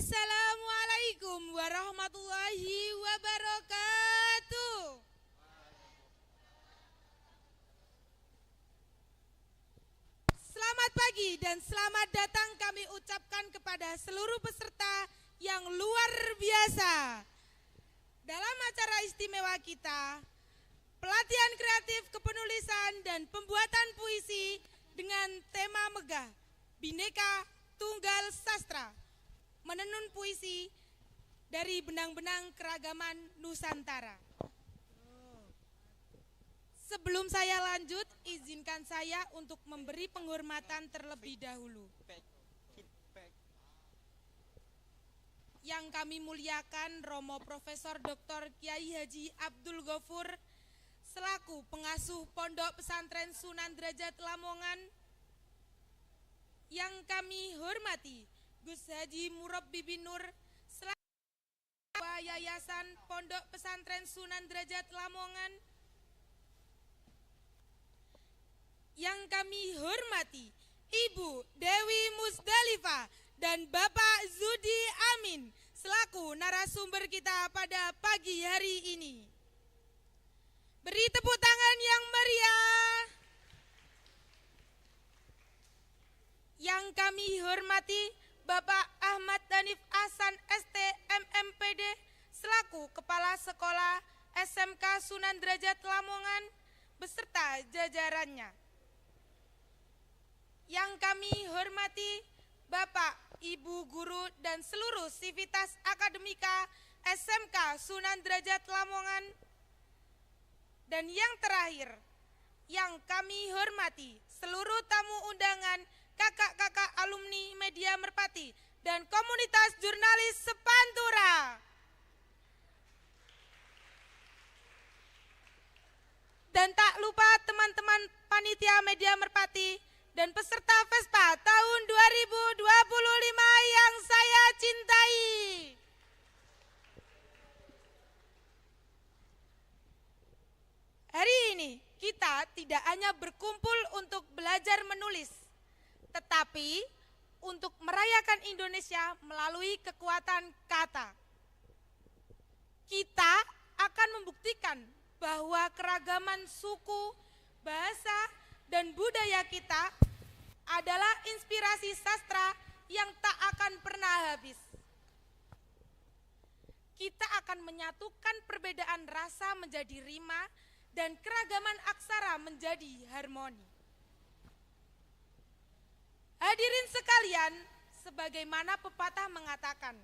Assalamualaikum warahmatullahi wabarakatuh. Selamat pagi dan selamat datang kami ucapkan kepada seluruh peserta yang luar biasa. Dalam acara istimewa kita, pelatihan kreatif kepenulisan dan pembuatan puisi dengan tema megah, Bhinneka Tunggal Sastra, menenun puisi dari benang-benang keragaman Nusantara. Sebelum saya lanjut, izinkan saya untuk memberi penghormatan terlebih dahulu. Yang kami muliakan Romo Profesor Dr. Kiai Haji Abdul Ghafur selaku pengasuh Pondok Pesantren Sunan Derajat Lamongan. Yang kami hormati Gus Haji Murabbi bin Nur selaku Ketua Yayasan Pondok Pesantren Sunan Derajat Lamongan. Yang kami hormati Ibu Dewi Musdalifah dan Bapak Zudi Amin selaku narasumber kita pada pagi hari ini. Beri tepuk tangan yang meriah. Yang kami hormati Bapak Ahmad Danif Ahsan ST MMPD selaku Kepala Sekolah SMK Sunan Derajat Lamongan beserta jajarannya. Yang kami hormati Bapak, Ibu Guru dan seluruh sivitas akademika SMK Sunan Derajat Lamongan. Dan yang terakhir, yang kami hormati seluruh tamu undangan kakak-kakak alumni Media Merpati dan komunitas jurnalis sepantura. Dan tak lupa teman-teman panitia Media Merpati dan peserta Vespa tahun 2025 yang saya cintai. Hari ini kita tidak hanya berkumpul untuk belajar menulis, tetapi untuk merayakan Indonesia melalui kekuatan kata. Kita akan membuktikan bahwa keragaman suku, bahasa, dan budaya kita adalah inspirasi sastra yang tak akan pernah habis. Kita akan menyatukan perbedaan rasa menjadi rima dan keragaman aksara menjadi harmoni. Hadirin sekalian, sebagaimana pepatah mengatakan,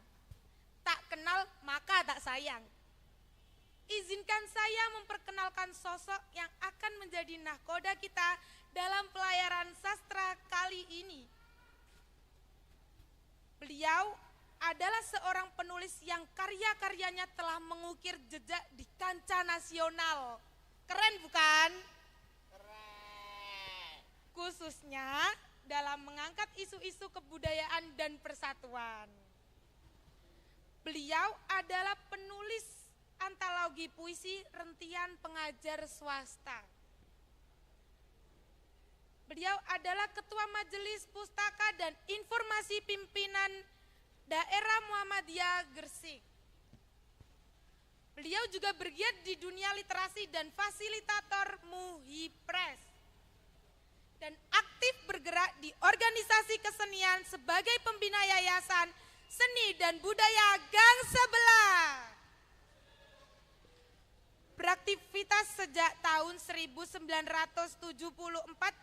tak kenal maka tak sayang. Izinkan saya memperkenalkan sosok yang akan menjadi nahkoda kita dalam pelayaran sastra kali ini. Beliau adalah seorang penulis yang karya-karyanya telah mengukir jejak di kancah nasional. Keren bukan? Keren. Khususnya dalam mengangkat isu-isu kebudayaan dan persatuan. Beliau adalah penulis antologi puisi Rentian Pengajar Swasta. Beliau adalah Ketua Majelis Pustaka dan Informasi Pimpinan Daerah Muhammadiyah Gresik. Beliau juga bergiat di dunia literasi dan fasilitator Muhipres. Dan aktif bergerak di organisasi kesenian sebagai pembina Yayasan Seni dan Budaya Gang Sebelah. Beraktivitas sejak tahun 1974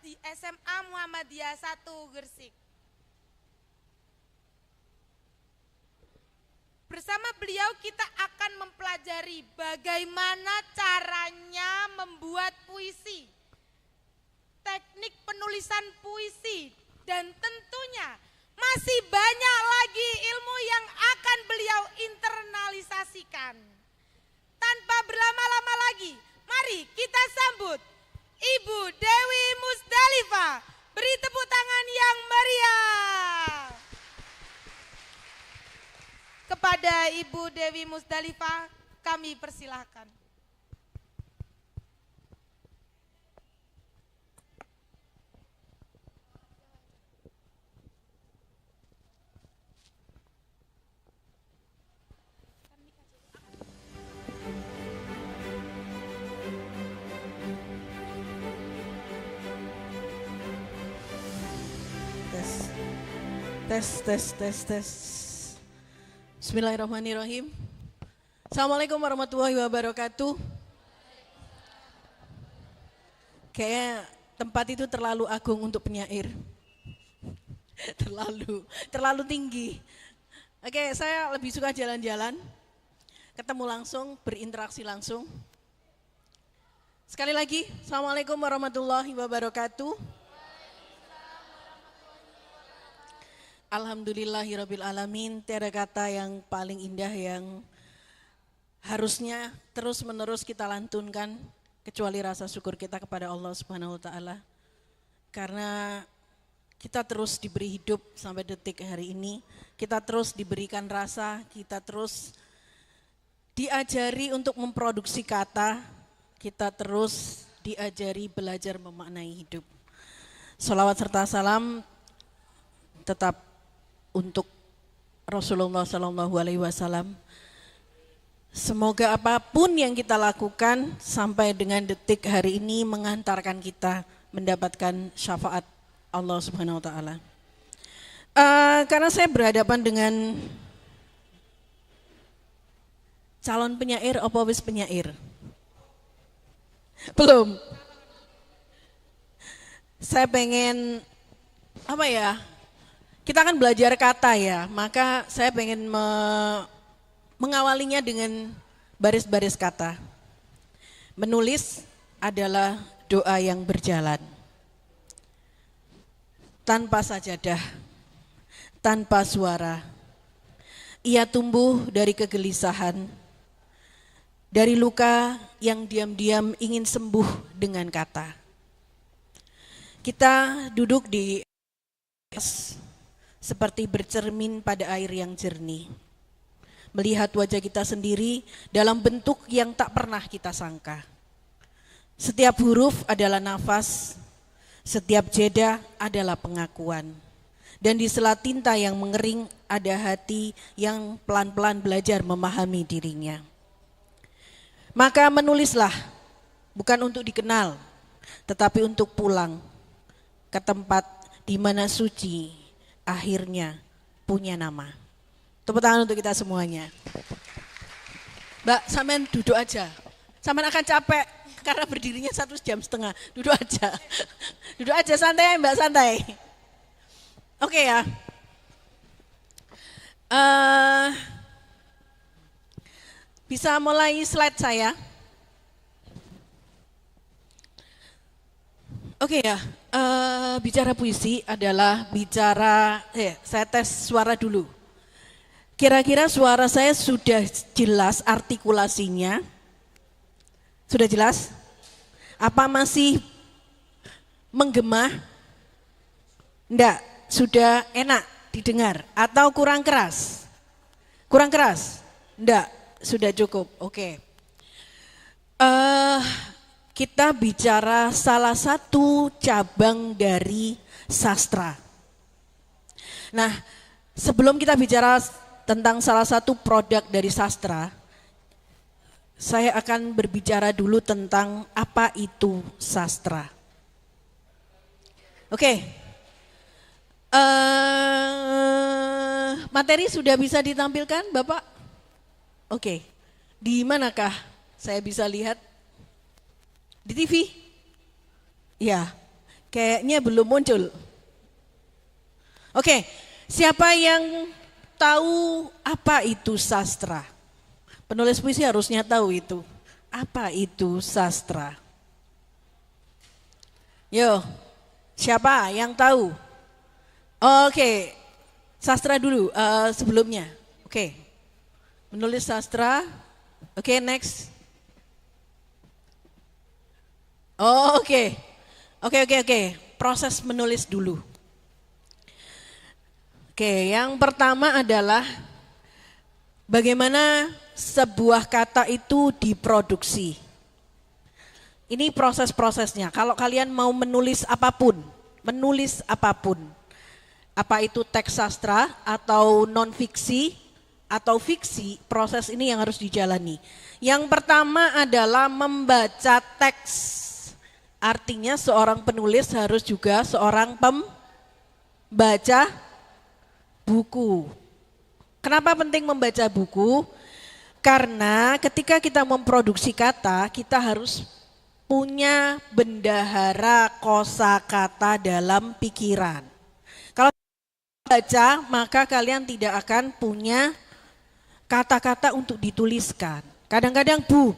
di SMA Muhammadiyah 1 Gresik. Bersama beliau kita akan mempelajari bagaimana caranya membuat puisi, teknik penulisan puisi, dan tentunya masih banyak lagi ilmu yang akan beliau internalisasikan. Tanpa berlama-lama lagi, mari kita sambut Ibu Dewi Musdalifah. Beri tepuk tangan yang meriah. Kepada Ibu Dewi Musdalifah kami persilahkan. Tes, tes, tes, tes. Bismillahirrahmanirrahim. Assalamualaikum warahmatullahi wabarakatuh. Kayaknya tempat itu terlalu agung untuk penyair. Terlalu tinggi. Oke, saya lebih suka jalan-jalan, ketemu langsung, berinteraksi langsung. Sekali lagi, Assalamualaikum warahmatullahi wabarakatuh. Alhamdulillahirabbil alamin, tiada kata yang paling indah yang harusnya terus-menerus kita lantunkan kecuali rasa syukur kita kepada Allah Subhanahu wa taala. Karena kita terus diberi hidup sampai detik hari ini, kita terus diberikan rasa, kita terus diajari untuk memproduksi kata, kita terus diajari belajar memaknai hidup. Sholawat serta salam tetap untuk Rasulullah SAW. Semoga apapun yang kita lakukan sampai dengan detik hari ini mengantarkan kita mendapatkan syafaat Allah Subhanahu wa taala. Karena saya berhadapan dengan calon penyair, apa wis penyair? Belum. Saya pengen kita akan belajar kata ya, maka saya pengen mengawalinya dengan baris-baris kata. Menulis adalah doa yang berjalan. Tanpa sajadah, tanpa suara. Ia tumbuh dari kegelisahan, dari luka yang diam-diam ingin sembuh dengan kata. Kita duduk di seperti bercermin pada air yang jernih. Melihat wajah kita sendiri dalam bentuk yang tak pernah kita sangka. Setiap huruf adalah nafas, setiap jeda adalah pengakuan. Dan di sela tinta yang mengering ada hati yang pelan-pelan belajar memahami dirinya. Maka menulislah, bukan untuk dikenal, tetapi untuk pulang ke tempat di mana suci akhirnya punya nama. Tepuk tangan untuk kita semuanya. Mbak, sampean duduk aja. Sampean akan capek karena berdirinya 1,5 jam. Duduk aja. Duduk aja, santai Mbak, santai. Oke ya. Bisa mulai slide saya. Oke ya, bicara puisi adalah bicara, saya tes suara dulu. Kira-kira suara saya sudah jelas artikulasinya? Sudah jelas? Apa masih menggema? Enggak, sudah enak didengar atau kurang keras? Kurang keras? Enggak, sudah cukup, oke. Kita bicara salah satu cabang dari sastra. Nah, sebelum kita bicara tentang salah satu produk dari sastra, saya akan berbicara dulu tentang apa itu sastra. Oke. Materi sudah bisa ditampilkan, Bapak? Oke. Di manakah saya bisa lihat? Di TV? Ya, kayaknya belum muncul. Oke, siapa yang tahu apa itu sastra? Penulis puisi harusnya tahu itu. Apa itu sastra? Yo, siapa yang tahu? Oke, sastra dulu sebelumnya. Oke, menulis sastra. Oke, next. Oke. Proses menulis dulu. Oke, yang pertama adalah bagaimana sebuah kata itu diproduksi. Ini proses-prosesnya. Kalau kalian mau menulis apapun, apa itu teks sastra atau non-fiksi atau fiksi, proses ini yang harus dijalani. Yang pertama adalah membaca teks. Artinya seorang penulis harus juga seorang pembaca buku. Kenapa penting membaca buku? Karena ketika kita memproduksi kata, kita harus punya bendahara kosakata dalam pikiran. Kalau baca, maka kalian tidak akan punya kata-kata untuk dituliskan. Kadang-kadang Bu,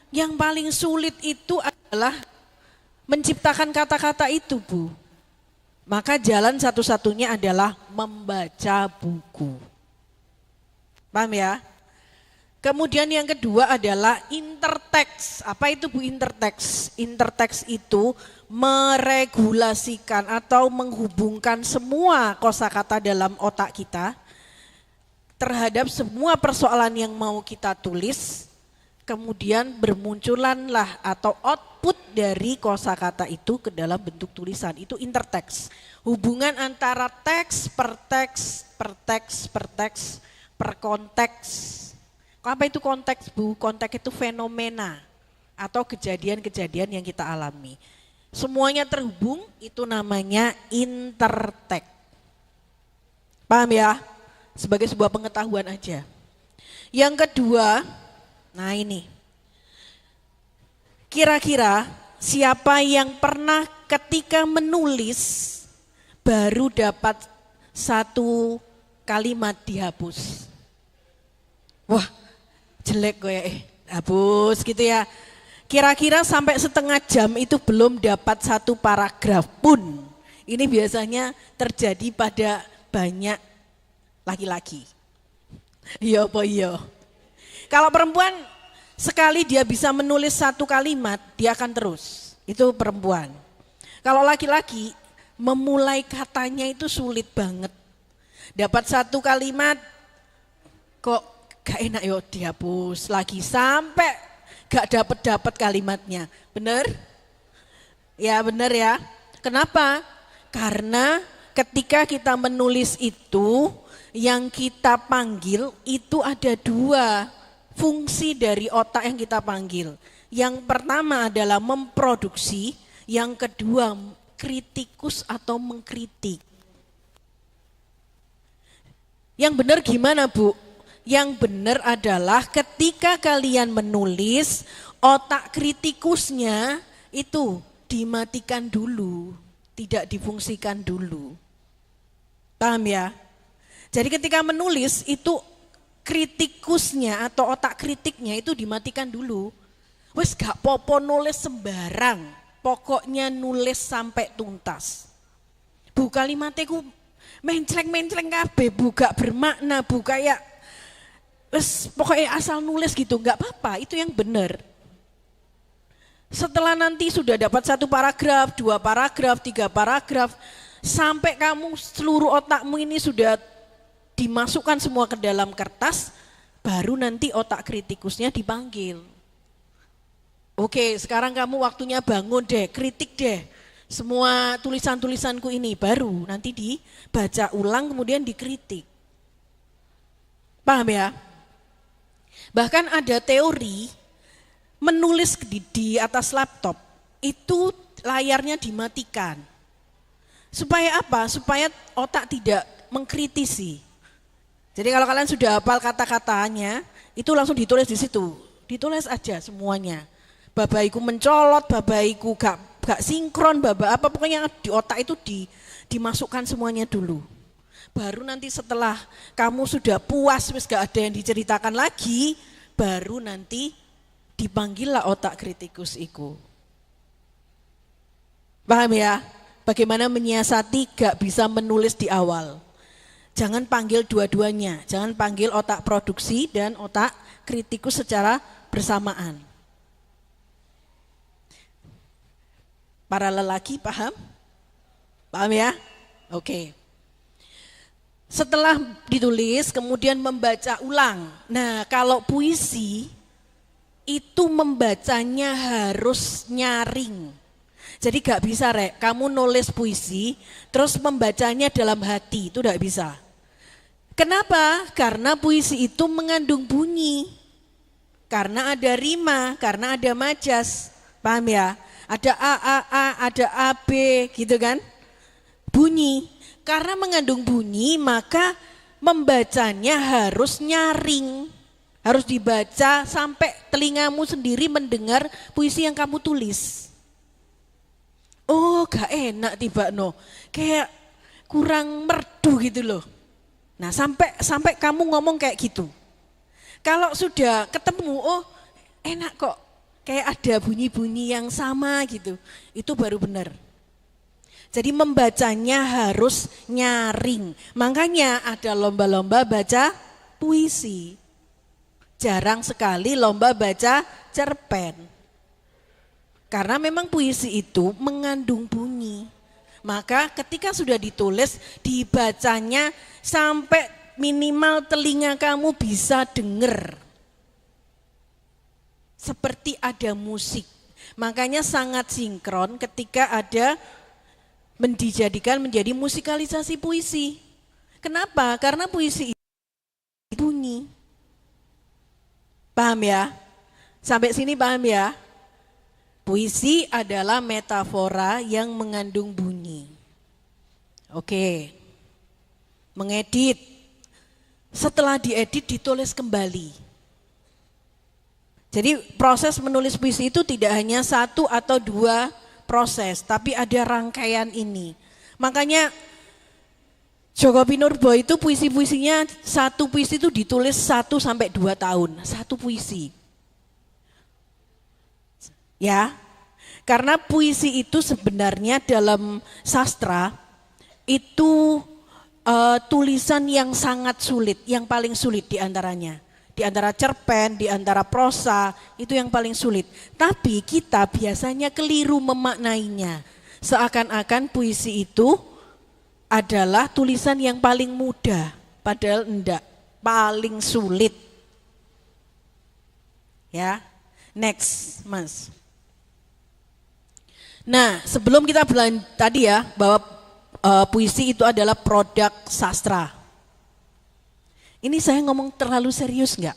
yang paling sulit itu adalah menciptakan kata-kata itu Bu. Maka jalan satu-satunya adalah membaca buku. Paham ya? Kemudian yang kedua adalah interteks. Apa itu Bu interteks? Interteks itu meregulasikan atau menghubungkan semua kosakata dalam otak kita terhadap semua persoalan yang mau kita tulis. Kemudian bermunculanlah atau output dari kosakata itu ke dalam bentuk tulisan. Itu interteks. Hubungan antara teks per teks per teks per teks per konteks. Apa itu konteks Bu? Konteks itu fenomena atau kejadian-kejadian yang kita alami. Semuanya terhubung, itu namanya interteks. Paham ya? Sebagai sebuah pengetahuan aja. Yang kedua, nah ini. Kira-kira siapa yang pernah ketika menulis baru dapat satu kalimat dihapus? Wah, jelek gue hapus gitu ya. Kira-kira sampai setengah jam itu belum dapat satu paragraf pun. Ini biasanya terjadi pada banyak laki-laki. Iya apa iya? Kalau perempuan sekali dia bisa menulis satu kalimat, dia akan terus. Itu perempuan. Kalau laki-laki memulai katanya itu sulit banget. Dapat satu kalimat kok gak enak yo dihapus lagi sampai gak dapat kalimatnya. Bener? Ya bener ya. Kenapa? Karena ketika kita menulis itu yang kita panggil itu ada dua fungsi dari otak yang kita panggil. Yang pertama adalah memproduksi, yang kedua kritikus atau mengkritik. Yang benar gimana Bu? Yang benar adalah ketika kalian menulis, otak kritikusnya itu dimatikan dulu, tidak difungsikan dulu. Paham ya? Jadi ketika menulis itu kritikusnya atau otak kritiknya itu dimatikan dulu. Wes gak popo nulis sembarang, pokoknya nulis sampai tuntas. Bu kalimatnya ku mencleng-mencleng kabeh, Bu gak bermakna, Bu kayak pokoknya asal nulis gitu, nggak apa-apa, itu yang benar. Setelah nanti sudah dapat satu paragraf, dua paragraf, tiga paragraf, sampai kamu seluruh otakmu ini sudah dimasukkan semua ke dalam kertas, baru nanti otak kritikusnya dipanggil. Oke, sekarang kamu waktunya bangun deh, kritik deh. Semua tulisan-tulisanku ini baru nanti dibaca ulang kemudian dikritik. Paham ya? Bahkan ada teori menulis di atas laptop itu layarnya dimatikan. Supaya apa? Supaya otak tidak mengkritisi. Jadi kalau kalian sudah hafal kata-katanya, itu langsung ditulis di situ. Ditulis aja semuanya. Babaiku mencolot, babaiku gak sinkron, baba apa pokoknya di otak itu dimasukkan semuanya dulu. Baru nanti setelah kamu sudah puas, wis gak ada yang diceritakan lagi, baru nanti dipanggillah otak kritikus itu. Paham ya? Bagaimana menyiasati gak bisa menulis di awal. Jangan panggil dua-duanya, jangan panggil otak produksi dan otak kritikus secara bersamaan. Para lelaki paham? Paham ya? Oke. Setelah ditulis kemudian membaca ulang. Nah kalau puisi itu membacanya harus nyaring. Jadi gak bisa kamu nulis puisi terus membacanya dalam hati, itu gak bisa. Kenapa? Karena puisi itu mengandung bunyi. Karena ada rima, karena ada majas. Paham ya? Ada A, ada AB gitu kan. Bunyi. Karena mengandung bunyi maka membacanya harus nyaring. Harus dibaca sampai telingamu sendiri mendengar puisi yang kamu tulis. Oh, gak enak tiba no. Kayak kurang merdu gitu loh. Nah, sampai kamu ngomong kayak gitu. Kalau sudah ketemu, oh enak kok. Kayak ada bunyi-bunyi yang sama gitu. Itu baru benar. Jadi membacanya harus nyaring. Makanya ada lomba-lomba baca puisi. Jarang sekali lomba baca cerpen. Karena memang puisi itu mengandung bunyi. Maka ketika sudah ditulis, dibacanya sampai minimal telinga kamu bisa dengar. Seperti ada musik. Makanya sangat sinkron ketika ada dijadikan menjadi musikalisasi puisi. Kenapa? Karena puisi itu bunyi. Paham ya? Sampai sini paham ya? Puisi adalah metafora yang mengandung bunyi. Oke. Mengedit. Setelah diedit ditulis kembali. Jadi proses menulis puisi itu tidak hanya satu atau dua proses, tapi ada rangkaian ini. Makanya Joko Pinurbo itu puisi-puisinya, satu puisi itu ditulis 1 sampai 2 tahun, satu puisi. Ya, karena puisi itu sebenarnya dalam sastra itu tulisan yang sangat sulit, yang paling sulit diantaranya. Di antara cerpen, di antara prosa, itu yang paling sulit. Tapi kita biasanya keliru memaknainya. Seakan-akan puisi itu adalah tulisan yang paling mudah, padahal enggak, paling sulit. Ya, next, Mas. Nah, sebelum kita tadi ya bahwa puisi itu adalah produk sastra. Ini saya ngomong terlalu serius enggak?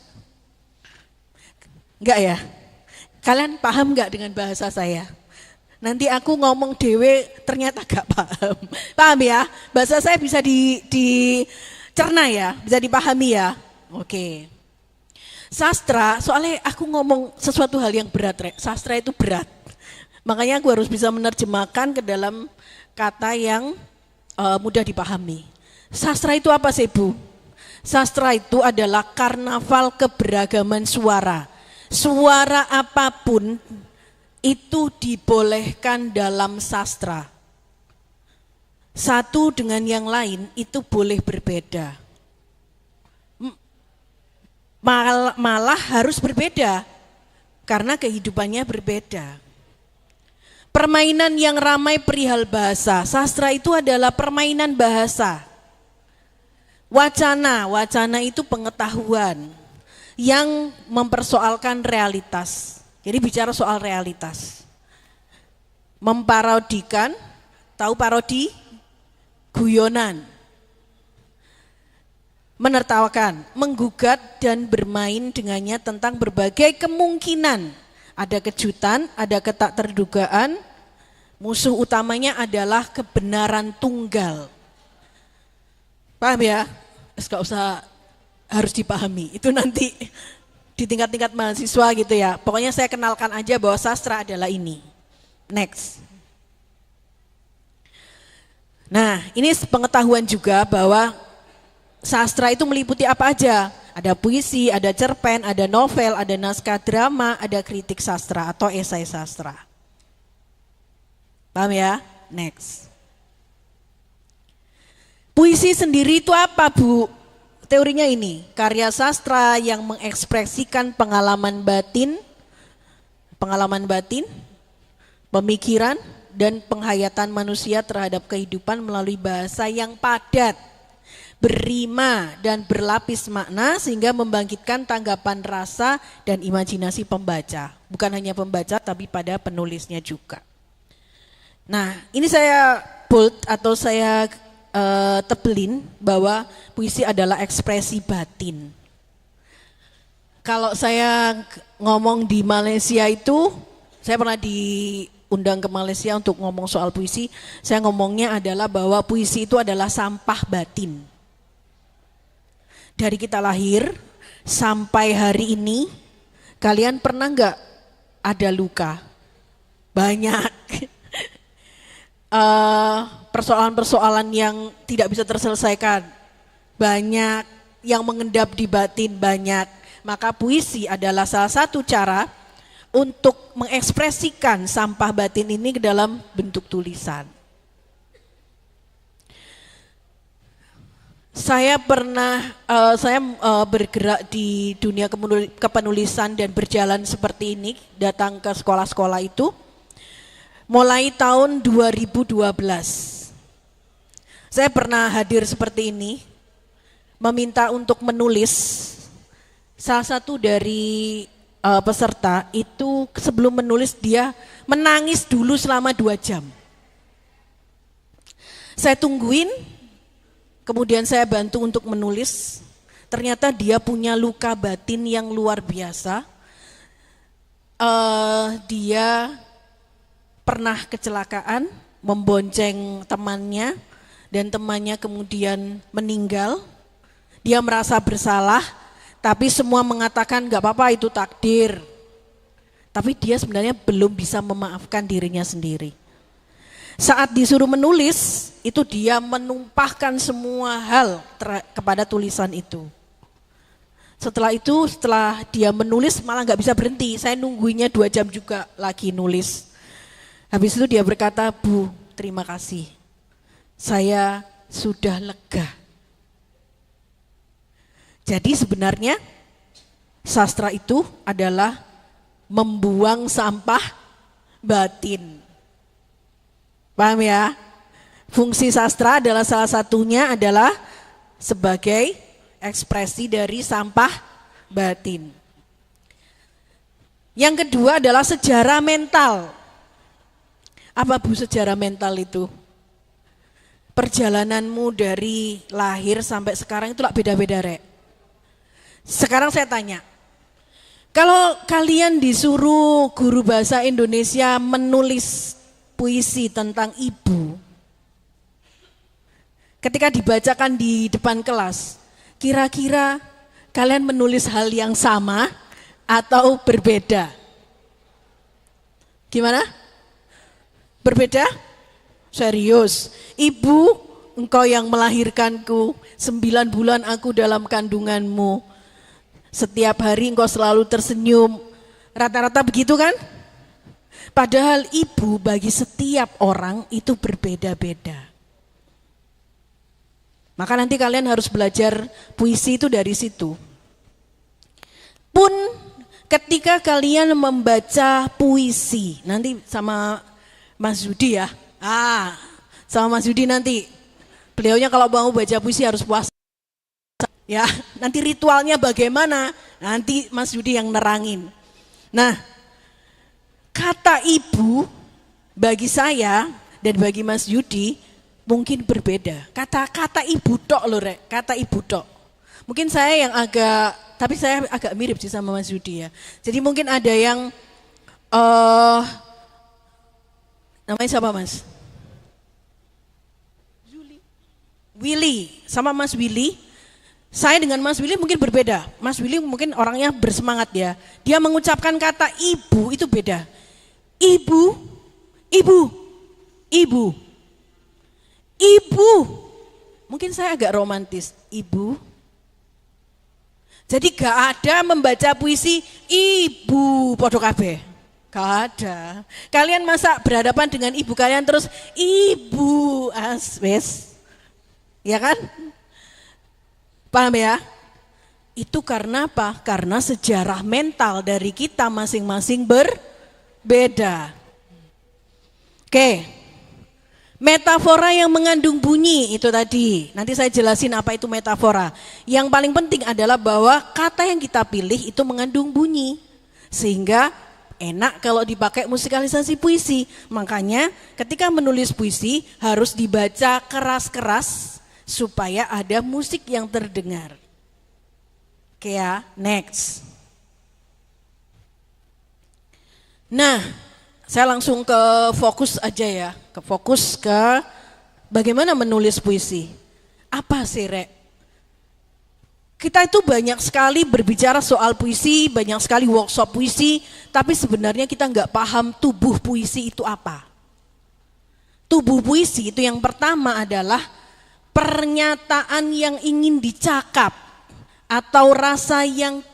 Enggak ya? Kalian paham enggak dengan bahasa saya? Nanti aku ngomong dewe ternyata gak paham. Paham ya? Bahasa saya bisa dicerna ya, bisa dipahami ya. Oke. Sastra, soalnya aku ngomong sesuatu hal yang berat, sastra itu berat. Makanya aku harus bisa menerjemahkan ke dalam kata yang mudah dipahami. Sastra itu apa sih, Bu? Sastra itu adalah karnaval keberagaman suara. Suara apapun itu dibolehkan dalam sastra. Satu dengan yang lain itu boleh berbeda. Malah harus berbeda karena kehidupannya berbeda. Permainan yang ramai perihal bahasa. Sastra itu adalah permainan bahasa. Wacana itu pengetahuan yang mempersoalkan realitas. Jadi bicara soal realitas. Memparodikan, tahu parodi? Guyonan. Menertawakan, menggugat dan bermain dengannya tentang berbagai kemungkinan. Ada kejutan, ada ketakterdugaan. Musuh utamanya adalah kebenaran tunggal. Paham ya? Gak usah harus dipahami. Itu nanti di tingkat-tingkat mahasiswa gitu ya. Pokoknya saya kenalkan aja bahwa sastra adalah ini. Next. Nah, ini pengetahuan juga bahwa sastra itu meliputi apa aja. Ada puisi, ada cerpen, ada novel, ada naskah drama, ada kritik sastra atau esai sastra. Paham ya? Next. Puisi sendiri itu apa, Bu? Teorinya ini, karya sastra yang mengekspresikan pengalaman batin, pemikiran, dan penghayatan manusia terhadap kehidupan melalui bahasa yang padat, berrima, dan berlapis makna sehingga membangkitkan tanggapan rasa dan imajinasi pembaca. Bukan hanya pembaca tapi pada penulisnya juga. Nah, ini saya bold atau saya tebelin bahwa puisi adalah ekspresi batin. Kalau saya ngomong di Malaysia itu, saya pernah diundang ke Malaysia untuk ngomong soal puisi, saya ngomongnya adalah bahwa puisi itu adalah sampah batin. dari kita lahir sampai hari ini, kalian pernah nggak ada luka? Banyak. Persoalan-persoalan yang tidak bisa terselesaikan, banyak yang mengendap di batin, banyak. Maka puisi adalah salah satu cara untuk mengekspresikan sampah batin ini ke dalam bentuk tulisan. Saya bergerak di dunia kepenulisan dan berjalan seperti ini, datang ke sekolah-sekolah itu mulai tahun 2012. Saya pernah hadir seperti ini, meminta untuk menulis. Salah satu dari peserta itu sebelum menulis dia menangis dulu selama 2 jam. Saya tungguin, kemudian saya bantu untuk menulis. Ternyata dia punya luka batin yang luar biasa. Dia pernah kecelakaan, membonceng temannya, dan temannya kemudian meninggal. Dia merasa bersalah, tapi semua mengatakan gak apa-apa, itu takdir. Tapi dia sebenarnya belum bisa memaafkan dirinya sendiri. Saat disuruh menulis, itu dia menumpahkan semua hal kepada tulisan itu. Setelah itu, setelah dia menulis malah gak bisa berhenti. Saya nungguinnya 2 jam juga lagi nulis. Habis itu dia berkata, "Bu, terima kasih. Saya sudah lega." Jadi sebenarnya sastra itu adalah membuang sampah batin. Paham ya? Fungsi sastra adalah salah satunya adalah sebagai ekspresi dari sampah batin. Yang kedua adalah sejarah mental. Apa Bu sejarah mental itu? Perjalananmu dari lahir sampai sekarang itu beda-beda, Rek. Sekarang saya tanya, kalau kalian disuruh guru bahasa Indonesia menulis puisi tentang ibu, ketika dibacakan di depan kelas, kira-kira kalian menulis hal yang sama atau berbeda? Gimana? Berbeda? Serius. "Ibu, engkau yang melahirkanku, 9 bulan aku dalam kandunganmu. Setiap hari engkau selalu tersenyum." Rata-rata begitu kan? Padahal ibu bagi setiap orang itu berbeda-beda. Maka nanti kalian harus belajar puisi itu dari situ. Pun ketika kalian membaca puisi, nanti sama Mas Yudi ya. Sama Mas Yudi nanti. Beliaunya kalau mau baca puisi harus puasa. Ya, nanti ritualnya bagaimana? Nanti Mas Yudi yang nerangin. Nah, kata ibu bagi saya dan bagi Mas Yudi mungkin berbeda. Kata ibu tok loh, Rek. Kata ibu tok. Mungkin saya yang tapi saya agak mirip sih sama Mas Yudi ya. Jadi mungkin ada yang namanya siapa, Mas? Willy, sama Mas Willy. Saya dengan Mas Willy mungkin berbeda. Mas Willy mungkin orangnya bersemangat ya. Dia mengucapkan kata ibu itu beda. Ibu, ibu, ibu, ibu. Mungkin saya agak romantis. Ibu. Jadi gak ada membaca puisi ibu podo kabeh. Gak ada. Kalian masa berhadapan dengan ibu kalian terus ibu aswes. Ya kan? Paham ya? Itu karena apa? Karena sejarah mental dari kita masing-masing berbeda. Oke, metafora yang mengandung bunyi itu tadi. Nanti saya jelasin apa itu metafora. Yang paling penting adalah bahwa kata yang kita pilih itu mengandung bunyi. Sehingga enak kalau dipakai musikalisasi puisi. Makanya ketika menulis puisi harus dibaca keras-keras supaya ada musik yang terdengar. Oke ya, next. Nah, saya langsung ke fokus aja ya, ke fokus ke bagaimana menulis puisi. Apa sih, Rek? Kita itu banyak sekali berbicara soal puisi, banyak sekali workshop puisi, tapi sebenarnya kita nggak paham tubuh puisi itu apa. Tubuh puisi itu yang pertama adalah pernyataan yang ingin dicakap, atau rasa yang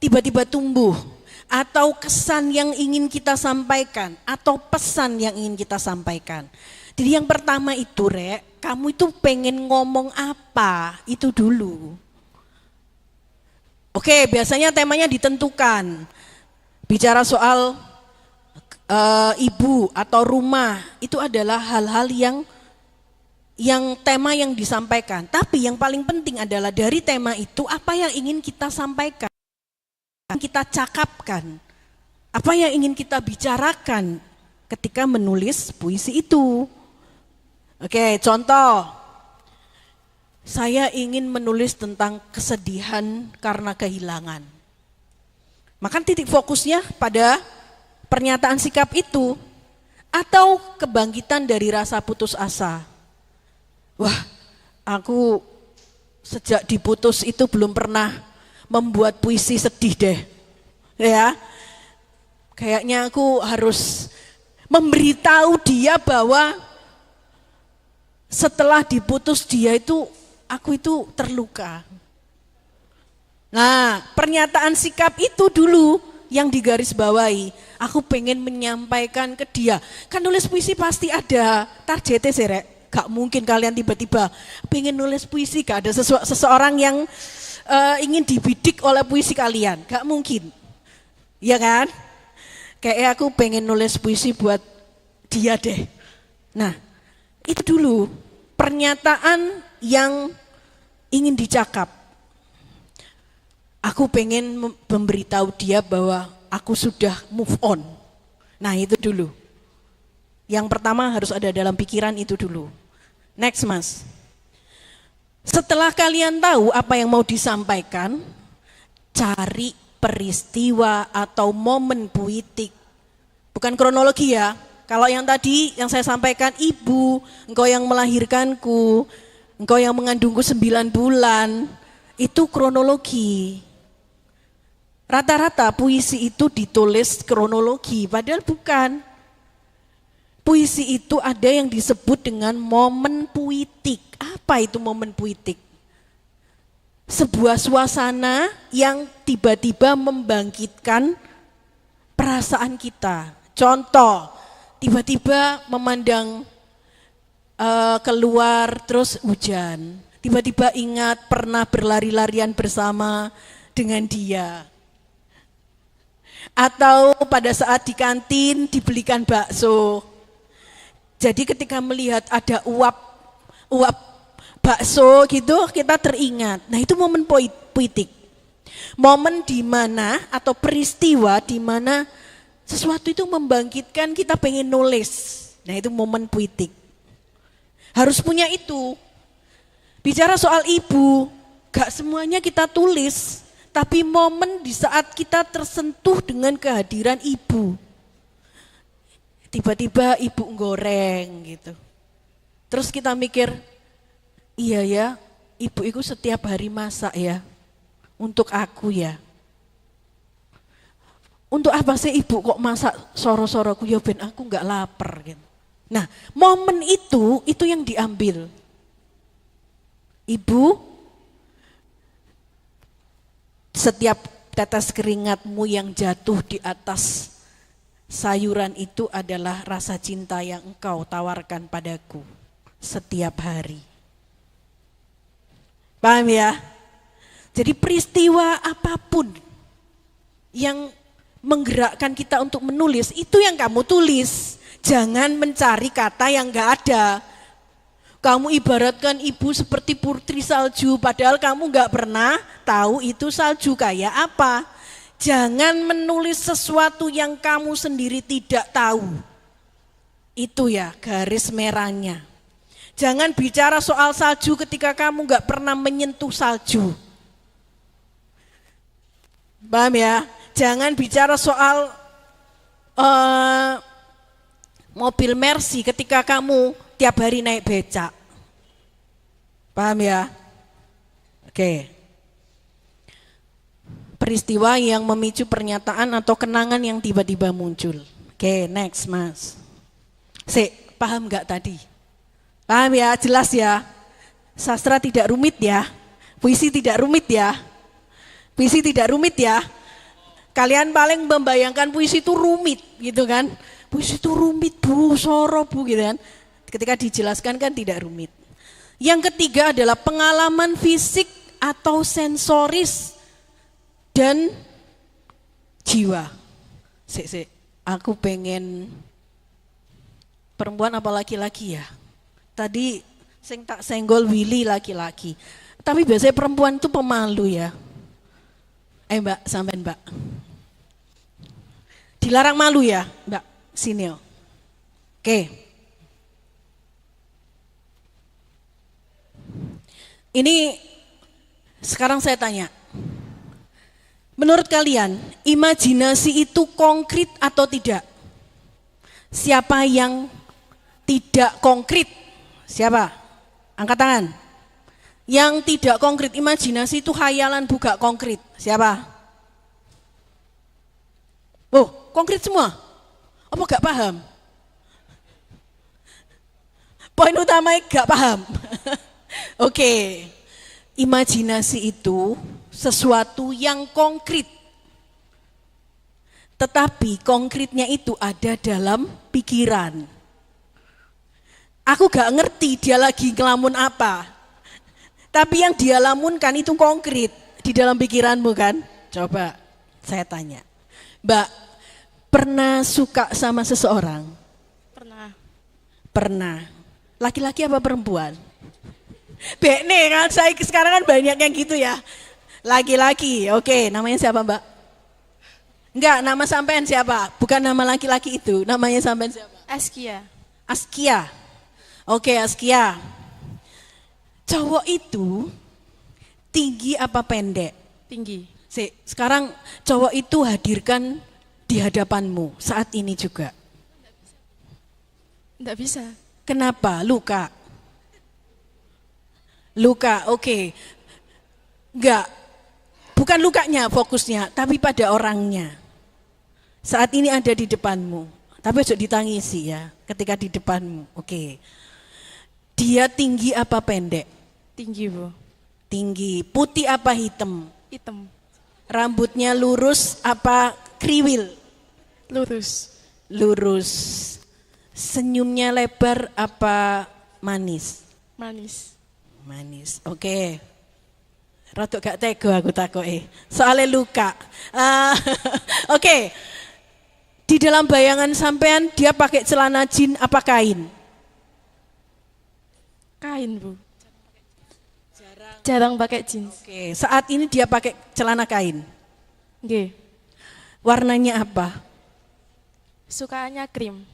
tiba-tiba tumbuh, atau kesan yang ingin kita sampaikan, atau pesan yang ingin kita sampaikan. Jadi yang pertama itu, kamu itu pengen ngomong apa, itu dulu. Oke, biasanya temanya ditentukan. Bicara soal ibu atau rumah, itu adalah hal-hal yang tema yang disampaikan. Tapi yang paling penting adalah dari tema itu apa yang ingin kita sampaikan, kita cakapkan, apa yang ingin kita bicarakan ketika menulis puisi itu. Oke, contoh. Saya ingin menulis tentang kesedihan karena kehilangan. Maka titik fokusnya pada pernyataan sikap itu, atau kebangkitan dari rasa putus asa. Wah, aku sejak diputus itu belum pernah membuat puisi sedih deh. Ya, kayaknya aku harus memberitahu dia bahwa setelah diputus dia itu, aku itu terluka. Nah, pernyataan sikap itu dulu yang digarisbawahi. Aku pengen menyampaikan ke dia. Kan nulis puisi pasti ada targetnya sih, Rek. Gak mungkin kalian tiba-tiba pengen nulis puisi, gak ada seseorang yang ingin dibidik oleh puisi kalian. Gak mungkin. Iya kan? Kayak aku pengen nulis puisi buat dia deh. Nah, itu dulu pernyataan yang ingin dicakap. Aku pengen memberitahu dia bahwa aku sudah move on. Nah, itu dulu. Yang pertama harus ada dalam pikiran itu dulu. Next, Mas. Setelah kalian tahu apa yang mau disampaikan, cari peristiwa atau momen puitik. Bukan kronologi ya. Kalau yang tadi yang saya sampaikan, ibu, engkau yang melahirkanku, engkau yang mengandungku 9 bulan, itu kronologi. Rata-rata puisi itu ditulis kronologi, padahal bukan. Puisi itu ada yang disebut dengan momen puitik. Apa itu momen puitik? Sebuah suasana yang tiba-tiba membangkitkan perasaan kita. Contoh, tiba-tiba memandang keluar terus hujan, tiba-tiba ingat pernah berlari-larian bersama dengan dia, atau pada saat di kantin dibelikan bakso. Jadi ketika melihat ada uap bakso gitu, kita teringat. Nah, itu momen puitik. Momen di mana atau peristiwa di mana sesuatu itu membangkitkan kita pengen nulis. Nah, itu momen puitik. Harus punya itu. Bicara soal ibu, gak semuanya kita tulis, tapi momen di saat kita tersentuh dengan kehadiran ibu. Tiba-tiba ibu goreng gitu. Terus kita mikir, iya ya, ibu itu setiap hari masak ya, untuk aku ya. Untuk apa sih ibu kok masak soro-soroku, ya ben aku gak lapar gitu. Nah, momen itu yang diambil. Ibu, setiap tetes keringatmu yang jatuh di atas sayuran itu adalah rasa cinta yang engkau tawarkan padaku setiap hari. Paham ya? Jadi peristiwa apapun yang menggerakkan kita untuk menulis, itu yang kamu tulis. Jangan mencari kata yang gak ada. Kamu ibaratkan ibu seperti putri salju, padahal kamu gak pernah tahu itu salju kayak apa. Jangan menulis sesuatu yang kamu sendiri tidak tahu. Itu ya garis merahnya. Jangan bicara soal salju ketika kamu gak pernah menyentuh salju. Paham ya? Jangan bicara soal mobil Mercy ketika kamu tiap hari naik becak. Paham ya? Oke. peristiwa yang memicu pernyataan atau kenangan yang tiba-tiba muncul. Oke, next Mas. Paham nggak tadi? Paham ya, jelas ya. Sastra tidak rumit ya. Puisi tidak rumit ya. Puisi tidak rumit ya. Kalian paling membayangkan puisi itu rumit gitu kan. Puisi itu rumit Bu, soro Bu gitu kan. Ketika dijelaskan kan tidak rumit. Yang ketiga adalah pengalaman fisik atau sensoris dan jiwa. Aku pengen perempuan apa laki-laki ya? Tadi sing tak senggol Willy laki-laki. Tapi biasanya perempuan itu pemalu ya. Mbak, sampean Mbak. Dilarang malu ya, Mbak. Sini. Oke. Ini sekarang saya tanya. Menurut kalian, imajinasi itu konkret atau tidak? Siapa yang tidak konkret? Siapa? Angkat tangan. Yang tidak konkret, imajinasi itu khayalan bukan konkret. Siapa? Oh, konkret semua? Apa gak paham? Poin utamanya gak paham. Oke. Imajinasi itu sesuatu yang konkret. Tetapi konkretnya itu ada dalam pikiran. Aku gak ngerti dia lagi ngelamun apa. Tapi yang dia lamunkan itu konkret di dalam pikiranmu kan? Coba saya tanya. Mbak, pernah suka sama seseorang? Pernah. Pernah. Laki-laki apa perempuan? Nih kan saya sekarang kan banyak yang gitu ya. Laki-laki, oke, namanya siapa Mbak? Enggak, nama sampean siapa? Bukan nama laki-laki itu, namanya sampean siapa? Askia. Askia. Oke, Askia. Cowok itu tinggi apa pendek? Tinggi. Sekarang cowok itu hadirkan di hadapanmu saat ini juga. Enggak bisa. Kenapa? Luka. Luka, oke. Enggak. Bukan lukanya fokusnya, tapi pada orangnya. Saat ini ada di depanmu. Tapi harus ditangisi ya, ketika di depanmu. Oke. Dia tinggi apa pendek? Tinggi, Bu. Tinggi. Putih apa hitam? Hitam. Rambutnya lurus apa kriwil? Lurus. Lurus. Senyumnya lebar apa manis? Manis. Manis. Oke. Rodok gak tego aku takoke. Soalnya luka. Oke. Di dalam bayangan sampean dia pakai celana jin apa kain? Kain, Bu. Jarang pakai jeans. Oke. Saat ini dia pakai celana kain. Nggih. Warnanya apa? Sukanya krim.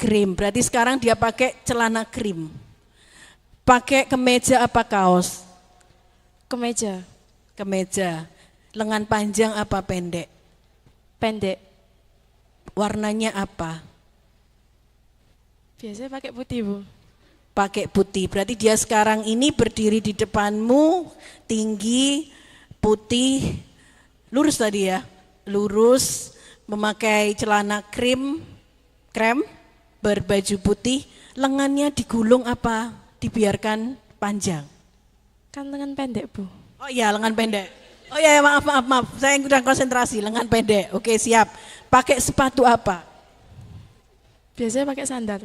Krim. Berarti sekarang dia pakai celana krim. Pakai kemeja apa kaos? Kemeja. Kemeja. Lengan panjang apa pendek? Pendek. Warnanya apa? Biasanya pakai putih, Bu. Pakai putih. Berarti dia sekarang ini berdiri di depanmu, tinggi, putih, lurus tadi ya? Lurus, memakai celana krem, berbaju putih, lengannya digulung apa? Dibiarkan panjang? Kan lengan pendek, Bu. Oh iya, lengan pendek. Oh iya, maaf. Saya udah konsentrasi, lengan pendek. Oke, siap. Pakai sepatu apa? Biasanya pakai sandal.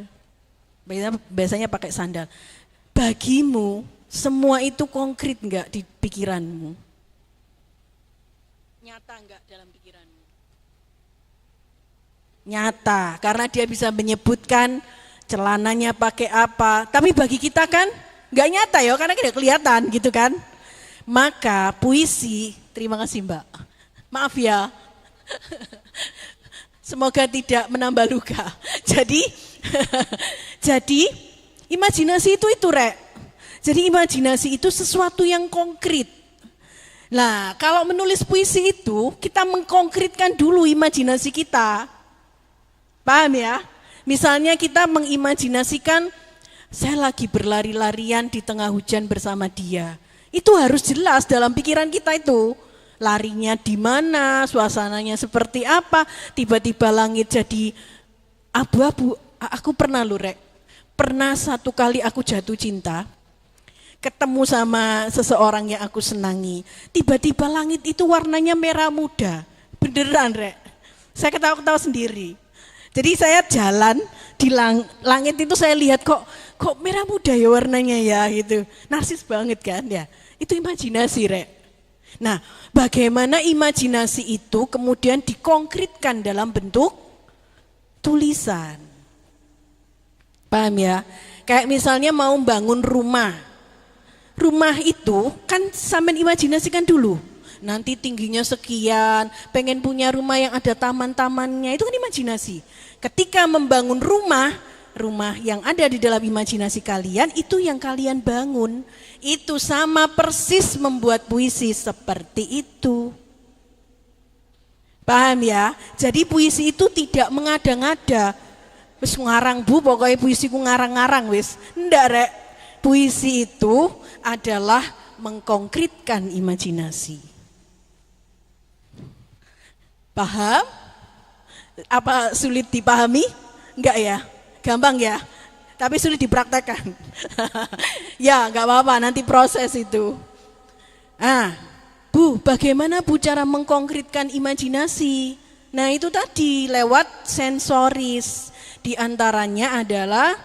Biasanya pakai sandal. Bagimu, semua itu konkret enggak di pikiranmu? Nyata enggak dalam pikiranmu? Nyata, karena dia bisa menyebutkan celananya pakai apa. Tapi bagi kita kan enggak nyata ya, karena tidak kelihatan gitu kan. Maka puisi, terima kasih Mbak. Maaf ya. Semoga tidak menambah luka. Jadi imajinasi itu Rek. Jadi imajinasi itu sesuatu yang konkret. Nah, kalau menulis puisi itu kita mengkonkretkan dulu imajinasi kita. Paham ya? Misalnya kita mengimajinasikan saya lagi berlari-larian di tengah hujan bersama dia. Itu harus jelas dalam pikiran kita itu. Larinya di mana, suasananya seperti apa, tiba-tiba langit jadi abu-abu. Aku pernah loh Rek, pernah satu kali aku jatuh cinta, ketemu sama seseorang yang aku senangi, tiba-tiba langit itu warnanya merah muda, beneran Rek. Saya ketawa-ketawa sendiri. Jadi saya jalan di langit itu saya lihat kok merah muda ya warnanya ya gitu. Narsis banget kan ya. Itu imajinasi Rek. Nah, bagaimana imajinasi itu kemudian dikonkretkan dalam bentuk tulisan. Paham ya? Kayak misalnya mau bangun rumah. Rumah itu kan sampean imajinasikan dulu. Nanti tingginya sekian, pengen punya rumah yang ada taman-tamannya, itu kan imajinasi. Ketika membangun rumah yang ada di dalam imajinasi kalian, itu yang kalian bangun. Itu sama persis membuat puisi seperti itu. Paham ya? Jadi puisi itu tidak mengada-ngada. Wis ngarang bu, pokoknya puisiku ngarang-ngarang wis. Ndak Rek, puisi itu adalah mengkonkretkan imajinasi. Paham? Apa sulit dipahami? Enggak ya? Gampang ya? Tapi sulit dipraktekkan. Ya enggak apa-apa, nanti proses itu. Bu, bagaimana Bu cara mengkonkretkan imajinasi? Nah itu tadi lewat sensoris. Di antaranya adalah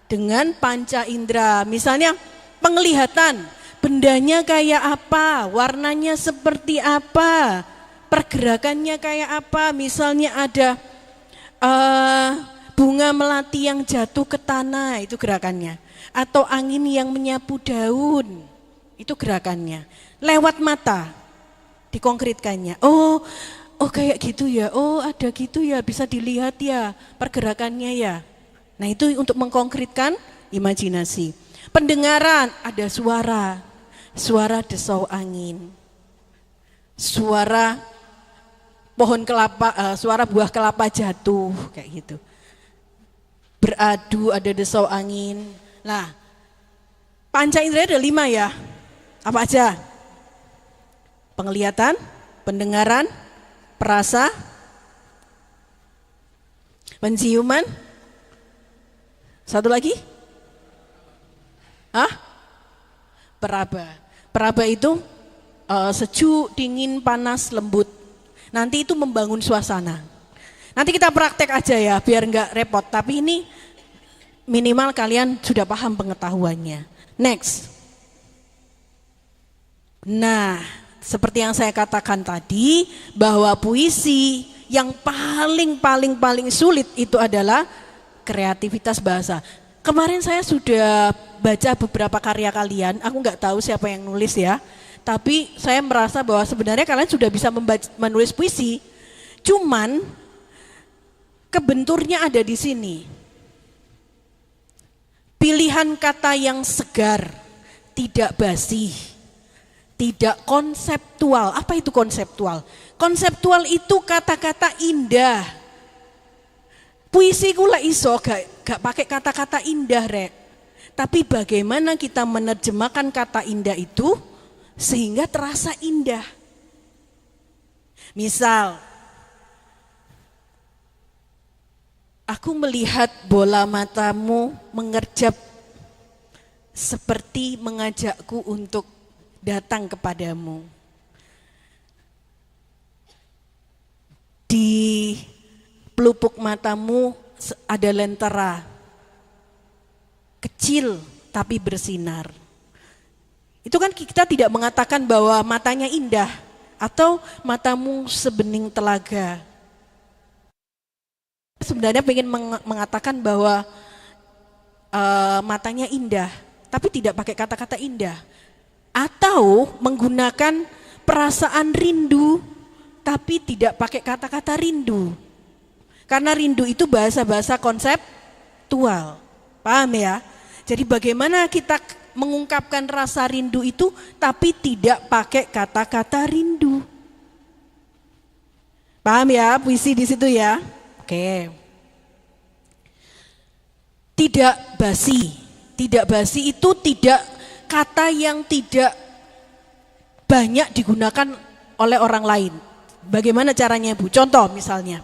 dengan panca indera. Misalnya penglihatan, bendanya kayak apa, warnanya seperti apa, pergerakannya kayak apa. Misalnya ada bunga melati yang jatuh ke tanah, itu gerakannya. Atau angin yang menyapu daun, itu gerakannya. Lewat mata dikonkretkannya. Oh kayak gitu ya, oh ada gitu ya, bisa dilihat ya pergerakannya ya. Nah itu untuk mengkonkretkan imajinasi. Pendengaran, ada suara desau angin, suara pohon kelapa, suara buah kelapa jatuh kayak gitu. Beradu, ada desau angin. Nah, panca indera ada 5 ya. Apa aja? Penglihatan, pendengaran, perasa, penciuman. Satu lagi? Peraba. Peraba itu sejuk, dingin, panas, lembut. Nanti itu membangun suasana. Nanti kita praktek aja ya, biar enggak repot. Tapi ini minimal kalian sudah paham pengetahuannya. Next. Nah, seperti yang saya katakan tadi, bahwa puisi yang paling sulit itu adalah kreativitas bahasa. Kemarin saya sudah baca beberapa karya kalian, aku nggak tahu siapa yang nulis ya, tapi saya merasa bahwa sebenarnya kalian sudah bisa menulis puisi, cuman kebenturnya ada di sini. Pilihan kata yang segar, tidak basi, tidak konseptual. Apa itu konseptual? Konseptual itu kata-kata indah. Puisi kula iso gak pakai kata-kata indah Rek. Tapi bagaimana kita menerjemahkan kata indah itu sehingga terasa indah. Misal, aku melihat bola matamu mengerjap seperti mengajakku untuk datang kepadamu. Di pelupuk matamu ada lentera, kecil tapi bersinar. Itu kan kita tidak mengatakan bahwa matanya indah atau matamu sebening telaga. Sebenarnya pengen mengatakan bahwa matanya indah, tapi tidak pakai kata-kata indah. Atau menggunakan perasaan rindu, tapi tidak pakai kata-kata rindu. Karena rindu itu bahasa-bahasa konseptual. Paham ya? Jadi bagaimana kita mengungkapkan rasa rindu itu tapi tidak pakai kata-kata rindu. Paham ya puisi di situ ya? Oke. Tidak basi. Tidak basi itu tidak kata yang tidak banyak digunakan oleh orang lain. Bagaimana caranya Bu? Contoh misalnya,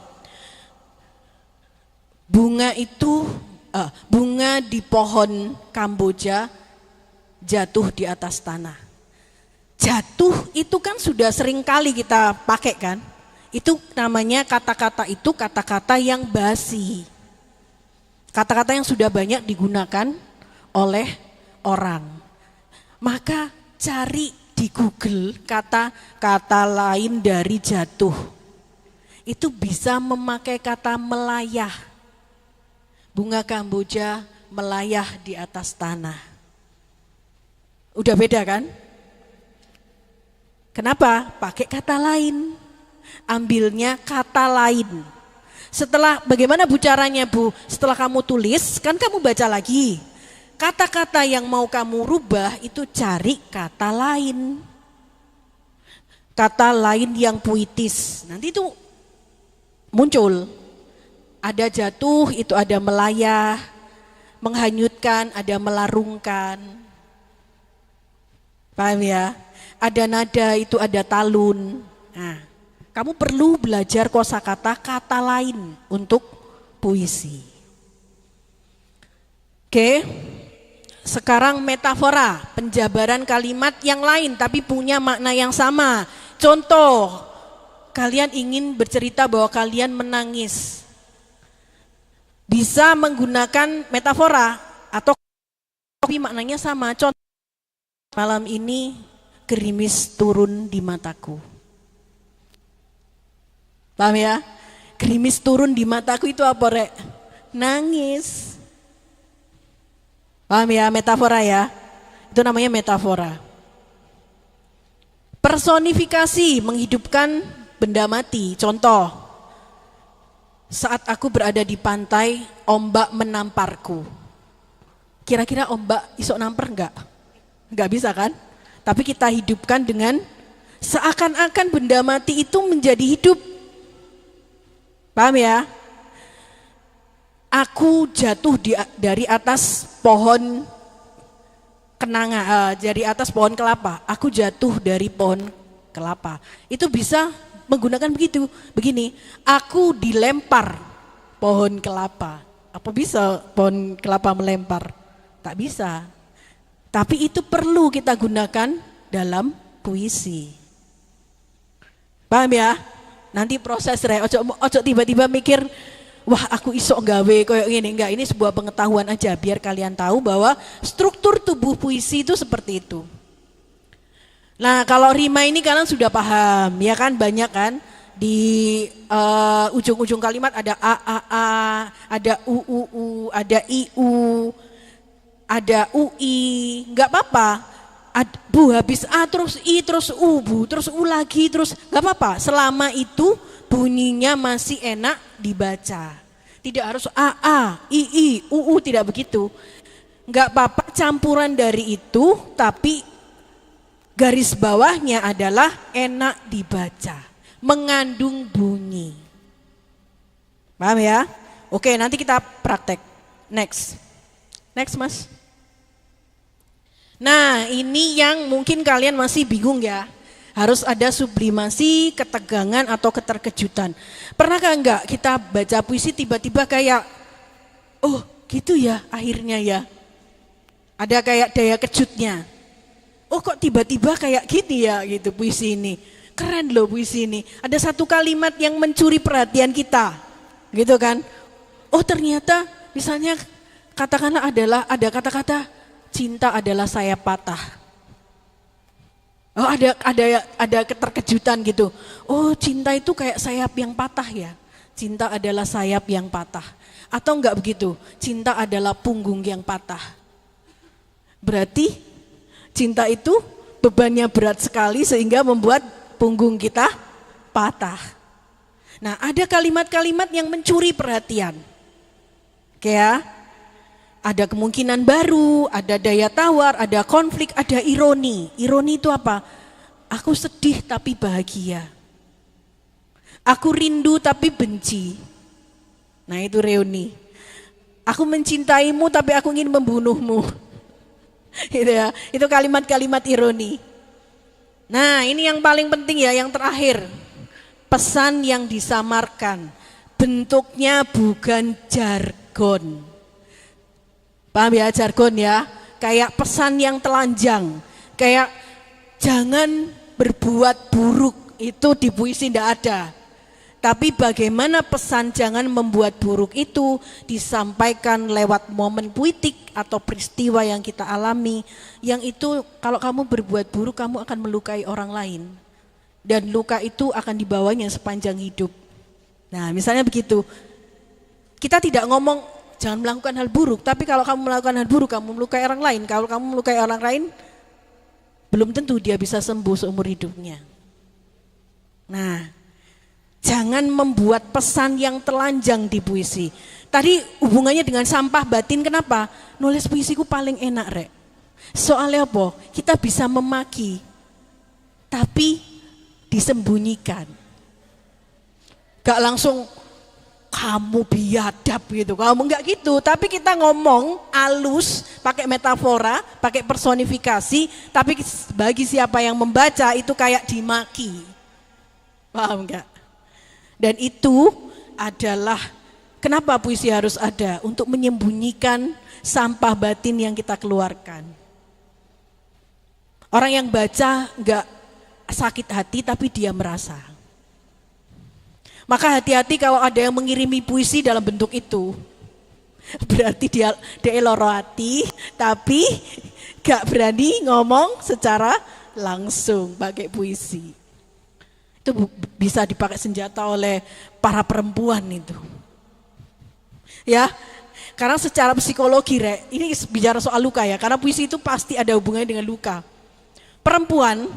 bunga di pohon Kamboja jatuh di atas tanah. Jatuh itu kan sudah sering kali kita pakai kan. Itu namanya kata-kata yang basi. Kata-kata yang sudah banyak digunakan oleh orang. Maka cari di Google kata-kata lain dari jatuh. Itu bisa memakai kata melayah. Bunga Kamboja melayah di atas tanah. Udah beda kan? Kenapa? Pakai kata lain. Ambilnya kata lain. Setelah bagaimana Bu caranya Bu? Setelah kamu tulis, kan kamu baca lagi. Kata-kata yang mau kamu rubah itu cari kata lain. Kata lain yang puitis. Nanti itu muncul. Ada jatuh, itu ada melayah, menghanyutkan, ada melarungkan. Paham ya? Ada nada, itu ada talun. Nah, kamu perlu belajar kosakata kata lain untuk puisi. Oke, sekarang metafora, penjabaran kalimat yang lain tapi punya makna yang sama. Contoh, kalian ingin bercerita bahwa kalian menangis. Bisa menggunakan metafora atau tapi maknanya sama. Contoh, malam ini gerimis turun di mataku. Paham ya? Gerimis turun di mataku itu apa Rek? Nangis. Paham ya metafora ya? Itu namanya metafora. Personifikasi menghidupkan benda mati. Contoh, saat aku berada di pantai, ombak menamparku. Kira-kira ombak isok namper enggak? Enggak bisa kan? Tapi kita hidupkan dengan seakan-akan benda mati itu menjadi hidup. Paham ya? Aku jatuh dari atas pohon kenanga, dari atas pohon kelapa. Aku jatuh dari pohon kelapa. Itu bisa menggunakan begini. Aku dilempar pohon kelapa. Apa bisa pohon kelapa melempar? Tak bisa. Tapi itu perlu kita gunakan dalam puisi. Paham ya? Nanti proses ojo tiba-tiba mikir, wah aku isok gawe kayak gini. Enggak, ini sebuah pengetahuan aja biar kalian tahu bahwa struktur tubuh puisi itu seperti itu. Nah, kalau rima ini kalian sudah paham, ya kan, banyak kan di ujung-ujung kalimat ada a, ada u, ada iu, ada ui, enggak apa-apa. Bu habis a terus i terus u, bu terus u lagi terus enggak apa-apa. Selama itu bunyinya masih enak dibaca. Tidak harus a, i, u, tidak begitu. Enggak apa-apa campuran dari itu, tapi garis bawahnya adalah enak dibaca, mengandung bunyi. Paham ya? Oke, nanti kita praktek. Next Mas. Nah, ini yang mungkin kalian masih bingung ya. Harus ada sublimasi, ketegangan atau keterkejutan. Pernahkah enggak kita baca puisi tiba-tiba kayak, oh gitu ya akhirnya ya. Ada kayak daya kejutnya. Oh kok tiba-tiba kayak gini ya gitu puisi ini. Keren loh puisi ini. Ada satu kalimat yang mencuri perhatian kita. Gitu kan. Oh ternyata misalnya katakanlah ada kata-kata cinta adalah sayap patah. Oh ada keterkejutan gitu. Oh cinta itu kayak sayap yang patah ya. Cinta adalah sayap yang patah. Atau enggak begitu. Cinta adalah punggung yang patah. Berarti cinta itu bebannya berat sekali sehingga membuat punggung kita patah. Nah ada kalimat-kalimat yang mencuri perhatian. Oke ya. Ada kemungkinan baru, ada daya tawar, ada konflik, ada ironi. Ironi itu apa? Aku sedih tapi bahagia. Aku rindu tapi benci. Nah itu reuni. Aku mencintaimu tapi aku ingin membunuhmu. Gitu ya. Itu kalimat-kalimat ironi. Nah, ini yang paling penting ya, yang terakhir. Pesan yang disamarkan. Bentuknya bukan jargon. Paham ya jargon ya? Kayak pesan yang telanjang. Kayak jangan berbuat buruk, itu di puisi tidak ada. Tapi bagaimana pesan jangan membuat buruk itu disampaikan lewat momen puitik atau peristiwa yang kita alami. Yang itu kalau kamu berbuat buruk kamu akan melukai orang lain. Dan luka itu akan dibawanya sepanjang hidup. Nah misalnya begitu. Kita tidak ngomong jangan melakukan hal buruk. Tapi kalau kamu melakukan hal buruk kamu melukai orang lain. Kalau kamu melukai orang lain belum tentu dia bisa sembuh seumur hidupnya. Nah jangan membuat pesan yang telanjang di puisi. Tadi hubungannya dengan sampah batin kenapa? Nulis puisiku paling enak rek. Soalnya apa? Kita bisa memaki, tapi disembunyikan. Gak langsung kamu biadab gitu, kamu enggak gitu. Tapi kita ngomong halus, pakai metafora, pakai personifikasi. Tapi bagi siapa yang membaca itu kayak dimaki. Paham enggak? Dan itu adalah kenapa puisi harus ada, untuk menyembunyikan sampah batin yang kita keluarkan. Orang yang baca enggak sakit hati tapi dia merasa. Maka hati-hati kalau ada yang mengirimi puisi dalam bentuk itu. Berarti dia loro hati tapi enggak berani ngomong secara langsung pakai puisi. Itu bisa dipakai senjata oleh para perempuan itu. Ya, karena secara psikologi rek, ini bicara soal luka ya, karena puisi itu pasti ada hubungannya dengan luka. Perempuan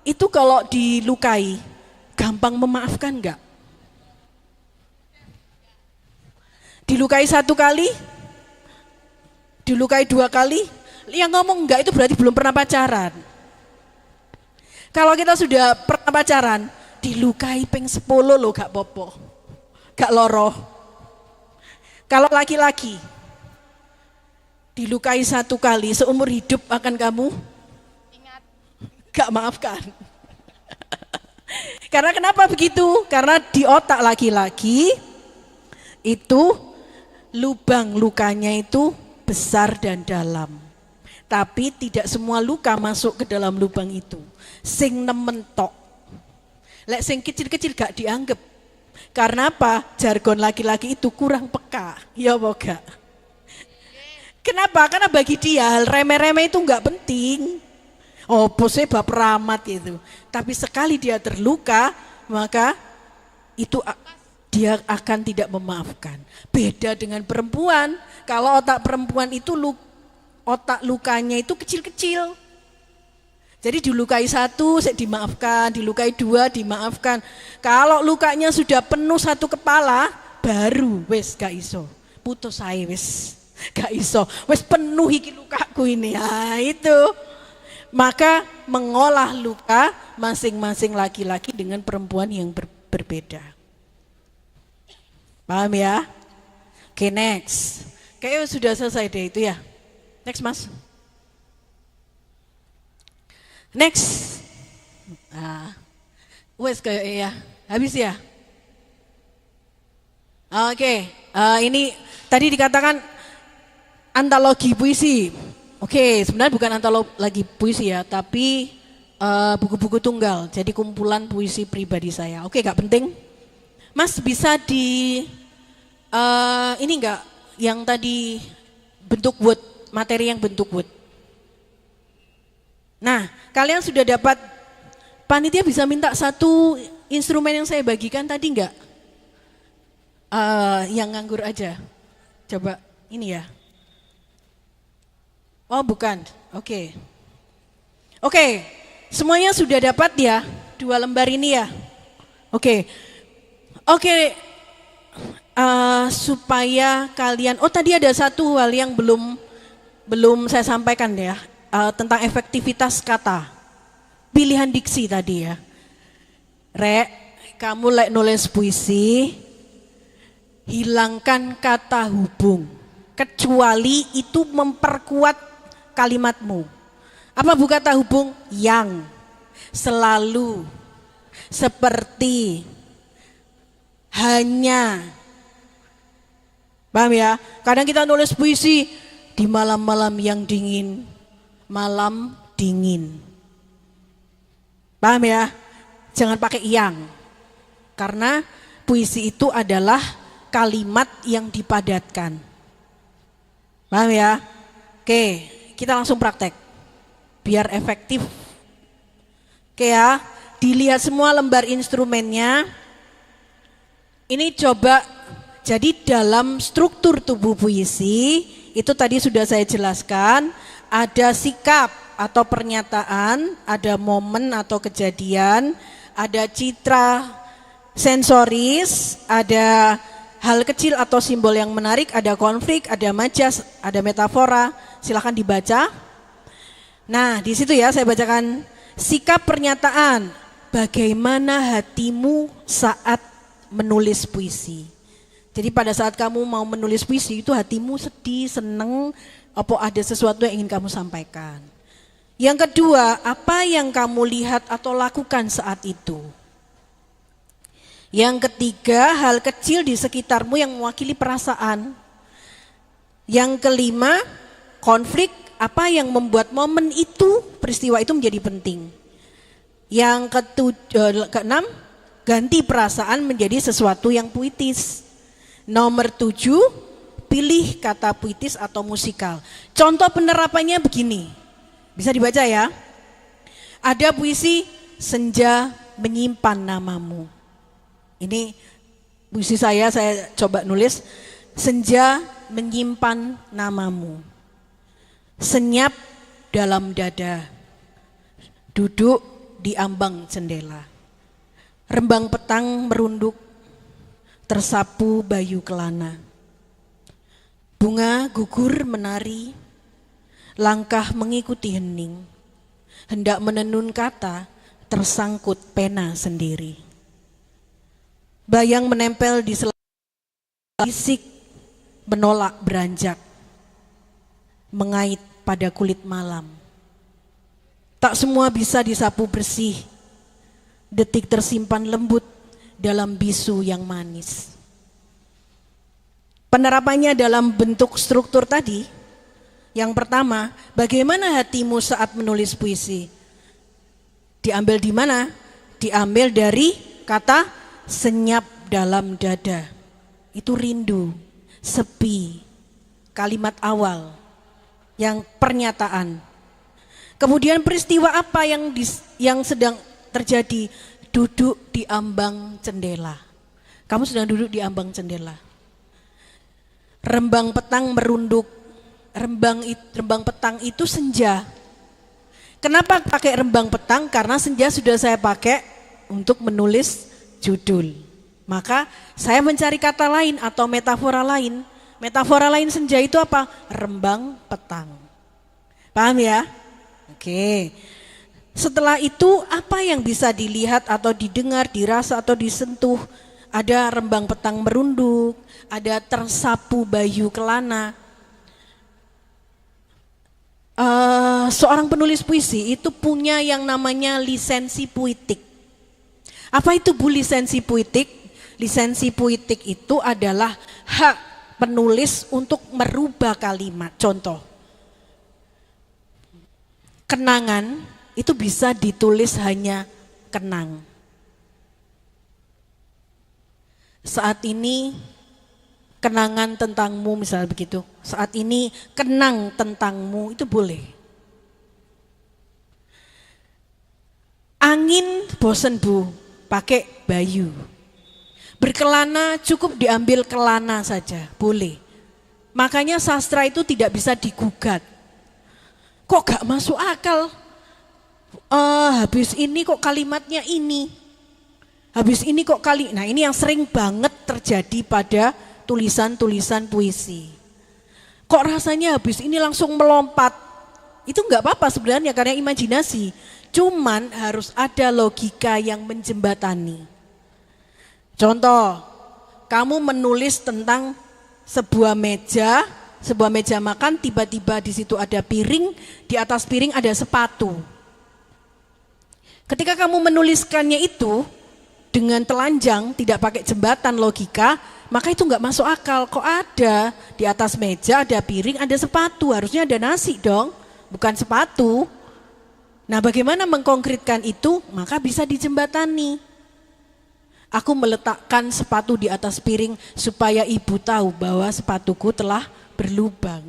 itu kalau dilukai, gampang memaafkan enggak? Dilukai 1 kali, dilukai 2 kali, yang ngomong enggak itu berarti belum pernah pacaran. Kalau kita sudah pernah pacaran, dilukai ping 10 loh gak popo, gak loro. Kalau laki-laki, dilukai 1 kali seumur hidup akan kamu ingat, gak maafkan. Karena kenapa begitu? Karena di otak laki-laki itu lubang lukanya itu besar dan dalam. Tapi tidak semua luka masuk ke dalam lubang itu. Sing nemen tok. Lek sing kecil-kecil gak dianggap. Karena apa? Jargon laki-laki itu kurang peka. Ya apa gak? Kenapa? Karena bagi dia hal remeh-remeh itu gak penting. Oh bosnya baper amat itu. Tapi sekali dia terluka, maka itu dia akan tidak memaafkan. Beda dengan perempuan. Kalau otak perempuan itu otak lukanya itu kecil-kecil. Jadi dilukai 1 dimaafkan, dilukai 2 dimaafkan. Kalau lukanya sudah penuh 1 kepala, baru wes gak iso. Putus ae wes gak iso. Wes penuh iki lukaku ini. Nah, itu. Maka mengolah luka masing-masing laki-laki dengan perempuan yang berbeda. Paham ya? Oke, next. Kayaknya sudah selesai deh itu ya. Next mas. Next. Wes kayak ya. Habis ya. Oke. Ini tadi dikatakan antologi puisi. Oke, sebenarnya bukan antologi puisi ya, tapi buku-buku tunggal. Jadi kumpulan puisi pribadi saya. Oke, gak penting. Mas bisa di ini enggak yang tadi bentuk wood, materi yang bentuk wood. Nah, kalian sudah dapat, panitia bisa minta 1 instrumen yang saya bagikan tadi enggak? Yang nganggur aja. Coba ini ya. Oh bukan, oke. Oke, semuanya sudah dapat ya 2 lembar ini ya. Oke. Supaya kalian, tadi ada 1 hal yang belum saya sampaikan ya, tentang efektivitas kata, pilihan diksi tadi ya. Rek, kamu lek nulis puisi, hilangkan kata hubung, kecuali itu memperkuat kalimatmu. Apa bu kata hubung? Yang. selalu, seperti, hanya. Paham ya? Kadang kita nulis puisi di malam-malam yang dingin, malam dingin. Paham ya? Jangan pakai yang. Karena puisi itu adalah kalimat yang dipadatkan. Paham ya? Oke, kita langsung praktek. Biar efektif. Oke ya, dilihat semua lembar instrumennya. Ini coba, jadi dalam struktur tubuh puisi, itu tadi sudah saya jelaskan, ada sikap atau pernyataan, ada momen atau kejadian, ada citra sensoris, ada hal kecil atau simbol yang menarik, ada konflik, ada majas, ada metafora. Silakan dibaca. Nah, di situ ya saya bacakan sikap pernyataan. Bagaimana hatimu saat menulis puisi? Jadi pada saat kamu mau menulis puisi itu hatimu sedih, seneng, apa ada sesuatu yang ingin kamu sampaikan. Yang kedua, apa yang kamu lihat atau lakukan saat itu? Yang ketiga, hal kecil di sekitarmu yang mewakili perasaan. Yang kelima, konflik, apa yang membuat momen itu, peristiwa itu menjadi penting. Yang keenam, ganti perasaan menjadi sesuatu yang puitis. Nomor 7, pilih kata puitis atau musikal. Contoh penerapannya begini, bisa dibaca ya. Ada puisi senja menyimpan namamu. Ini puisi saya coba nulis, senja menyimpan namamu. Senyap dalam dada, duduk di ambang jendela. Rembang petang merunduk, tersapu bayu kelana. Bunga gugur menari, langkah mengikuti hening. Hendak menenun kata, tersangkut pena sendiri. Bayang menempel di fisik, menolak beranjak, mengait pada kulit malam. Tak semua bisa disapu bersih, detik tersimpan lembut dalam bisu yang manis. Penerapannya dalam bentuk struktur tadi, yang pertama, bagaimana hatimu saat menulis puisi? Diambil di mana? Diambil dari kata senyap dalam dada. Itu rindu, sepi, kalimat awal, yang pernyataan. Kemudian peristiwa apa yang sedang terjadi? Duduk di ambang jendela. Kamu sedang duduk di ambang jendela. Rembang petang merunduk. Rembang petang itu senja. Kenapa pakai rembang petang? Karena senja sudah saya pakai untuk menulis judul. Maka saya mencari kata lain atau metafora lain. Metafora lain senja itu apa? Rembang petang. Paham ya? Oke. Setelah itu apa yang bisa dilihat atau didengar, dirasa atau disentuh? Ada rembang petang merunduk, ada tersapu bayu kelana. Seorang penulis puisi itu punya yang namanya lisensi puitik. Apa itu Bu lisensi puitik? Lisensi puitik itu adalah hak penulis untuk merubah kalimat. Contoh, kenangan itu bisa ditulis hanya kenang. Saat ini kenangan tentangmu, misalnya begitu. Saat ini kenang tentangmu, itu boleh. Angin bosen Bu, pakai bayu. Berkelana cukup diambil kelana saja, boleh. Makanya sastra itu tidak bisa digugat. Kok gak masuk akal? Habis ini kok kalimatnya ini. Habis ini kok nah ini yang sering banget terjadi pada tulisan-tulisan puisi. Kok rasanya habis ini langsung melompat? Itu enggak apa-apa sebenarnya karena imajinasi. Cuman harus ada logika yang menjembatani. Contoh, kamu menulis tentang sebuah meja makan, tiba-tiba di situ ada piring, di atas piring ada sepatu. Ketika kamu menuliskannya itu dengan telanjang, tidak pakai jembatan logika, maka itu nggak masuk akal. Kok ada di atas meja, ada piring, ada sepatu, harusnya ada nasi dong, bukan sepatu. Nah, bagaimana mengkonkretkan itu? Maka bisa dijembatani. Aku meletakkan sepatu di atas piring supaya ibu tahu bahwa sepatuku telah berlubang.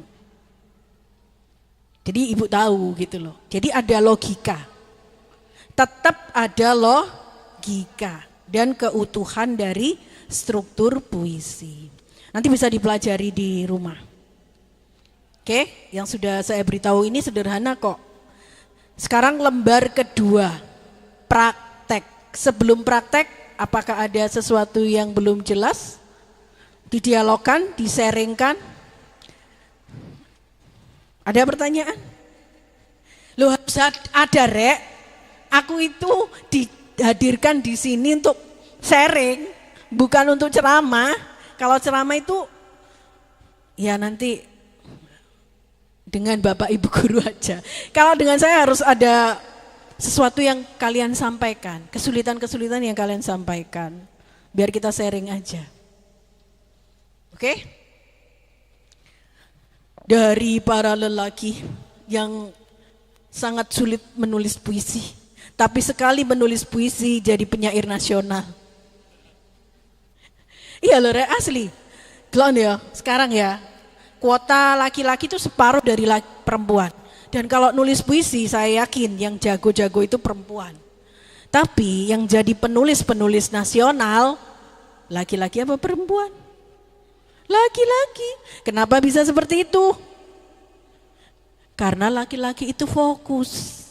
Jadi ibu tahu gitu loh. Jadi ada logika. Tetap ada logika dan keutuhan dari struktur puisi. Nanti bisa dipelajari di rumah. Oke, yang sudah saya beritahu ini sederhana kok. Sekarang lembar kedua, praktek. Sebelum praktek, apakah ada sesuatu yang belum jelas? Didialogkan, disaringkan. Ada pertanyaan? Loh, harus ada, Rek. Aku itu dihadirkan di sini untuk sharing, bukan untuk ceramah. Kalau ceramah itu ya nanti dengan Bapak Ibu guru aja. Kalau dengan saya harus ada sesuatu yang kalian sampaikan, kesulitan-kesulitan yang kalian sampaikan. Biar kita sharing aja. Oke? Dari para lelaki yang sangat sulit menulis puisi, tapi sekali menulis puisi jadi penyair nasional. Iya loh, Rek, asli. Gelon ya, sekarang ya, kuota laki-laki itu separuh dari perempuan. Dan kalau nulis puisi saya yakin yang jago-jago itu perempuan. Tapi yang jadi penulis-penulis nasional, laki-laki apa perempuan? Laki-laki. Kenapa bisa seperti itu? Karena laki-laki itu fokus.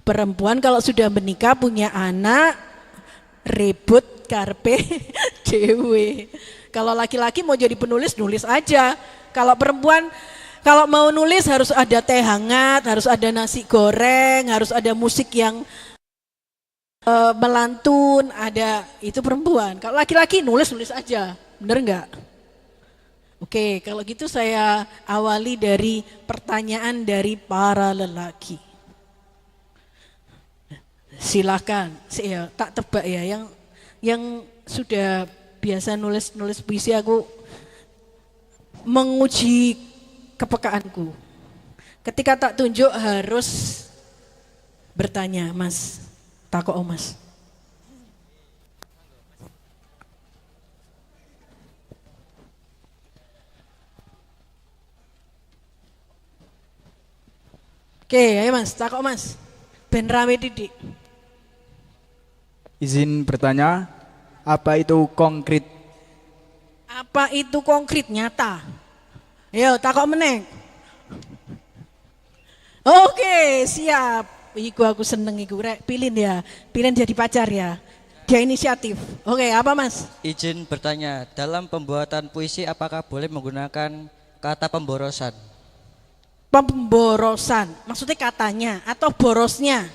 Perempuan kalau sudah menikah punya anak, ribut karpe dewe. Kalau laki-laki mau jadi penulis, nulis aja. Kalau perempuan, kalau mau nulis harus ada teh hangat, harus ada nasi goreng, harus ada musik yang melantun, ada, itu perempuan. Kalau laki-laki nulis aja, bener nggak? Oke, kalau gitu saya awali dari pertanyaan dari para lelaki. Silakan, ya, tak tebak ya, yang sudah biasa nulis puisi, aku menguji kepekaanku. Ketika tak tunjuk harus bertanya, Mas, takok Mas. Oke, ayo Mas, takok Mas. Ben rame didik. Izin bertanya, apa itu konkret? Apa itu konkret nyata? Ayo takok meneng. Oke, siap. Iku aku seneng iku, Rek. Pilih ya. Pilih jadi pacar ya. Dia inisiatif. Oke, apa Mas? Izin bertanya, dalam pembuatan puisi apakah boleh menggunakan kata pemborosan? Pemborosan, maksudnya katanya atau borosnya?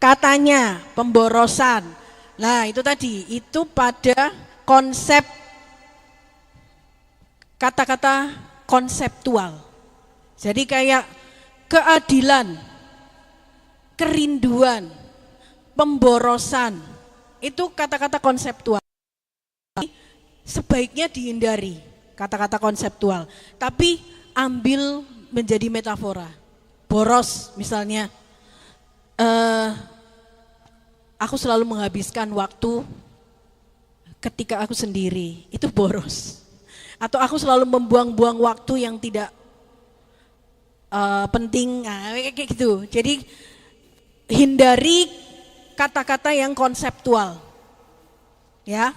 Katanya, pemborosan. Nah itu tadi, itu pada konsep kata-kata konseptual. Jadi kayak keadilan, kerinduan, pemborosan, itu kata-kata konseptual. Sebaiknya dihindari kata-kata konseptual, tapi ambil menjadi metafora. Boros misalnya, aku selalu menghabiskan waktu ketika aku sendiri, itu boros. Atau aku selalu membuang-buang waktu yang tidak penting, nah, kayak gitu. Jadi hindari kata-kata yang konseptual, ya.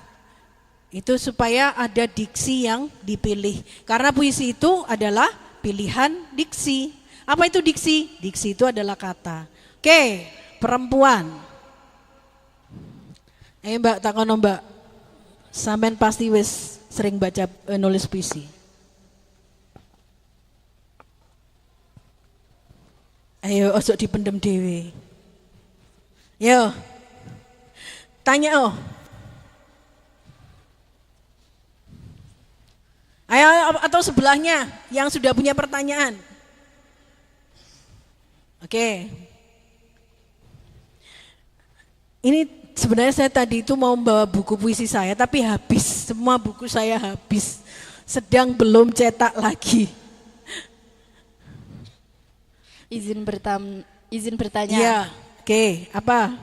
Itu supaya ada diksi yang dipilih. Karena puisi itu adalah pilihan diksi. Apa itu diksi? Diksi itu adalah kata. Oke, perempuan. Mbak, takono Mbak. Sampean pasti wis sering baca nulis puisi. Ayo ojo dipendem dewe. Yo. Tanya oh. Ayo atau sebelahnya yang sudah punya pertanyaan. Oke. Ini sebenarnya saya tadi itu mau membawa buku puisi saya, tapi habis, semua buku saya habis. Sedang belum cetak lagi. Izin bertanya. Iya, oke, apa?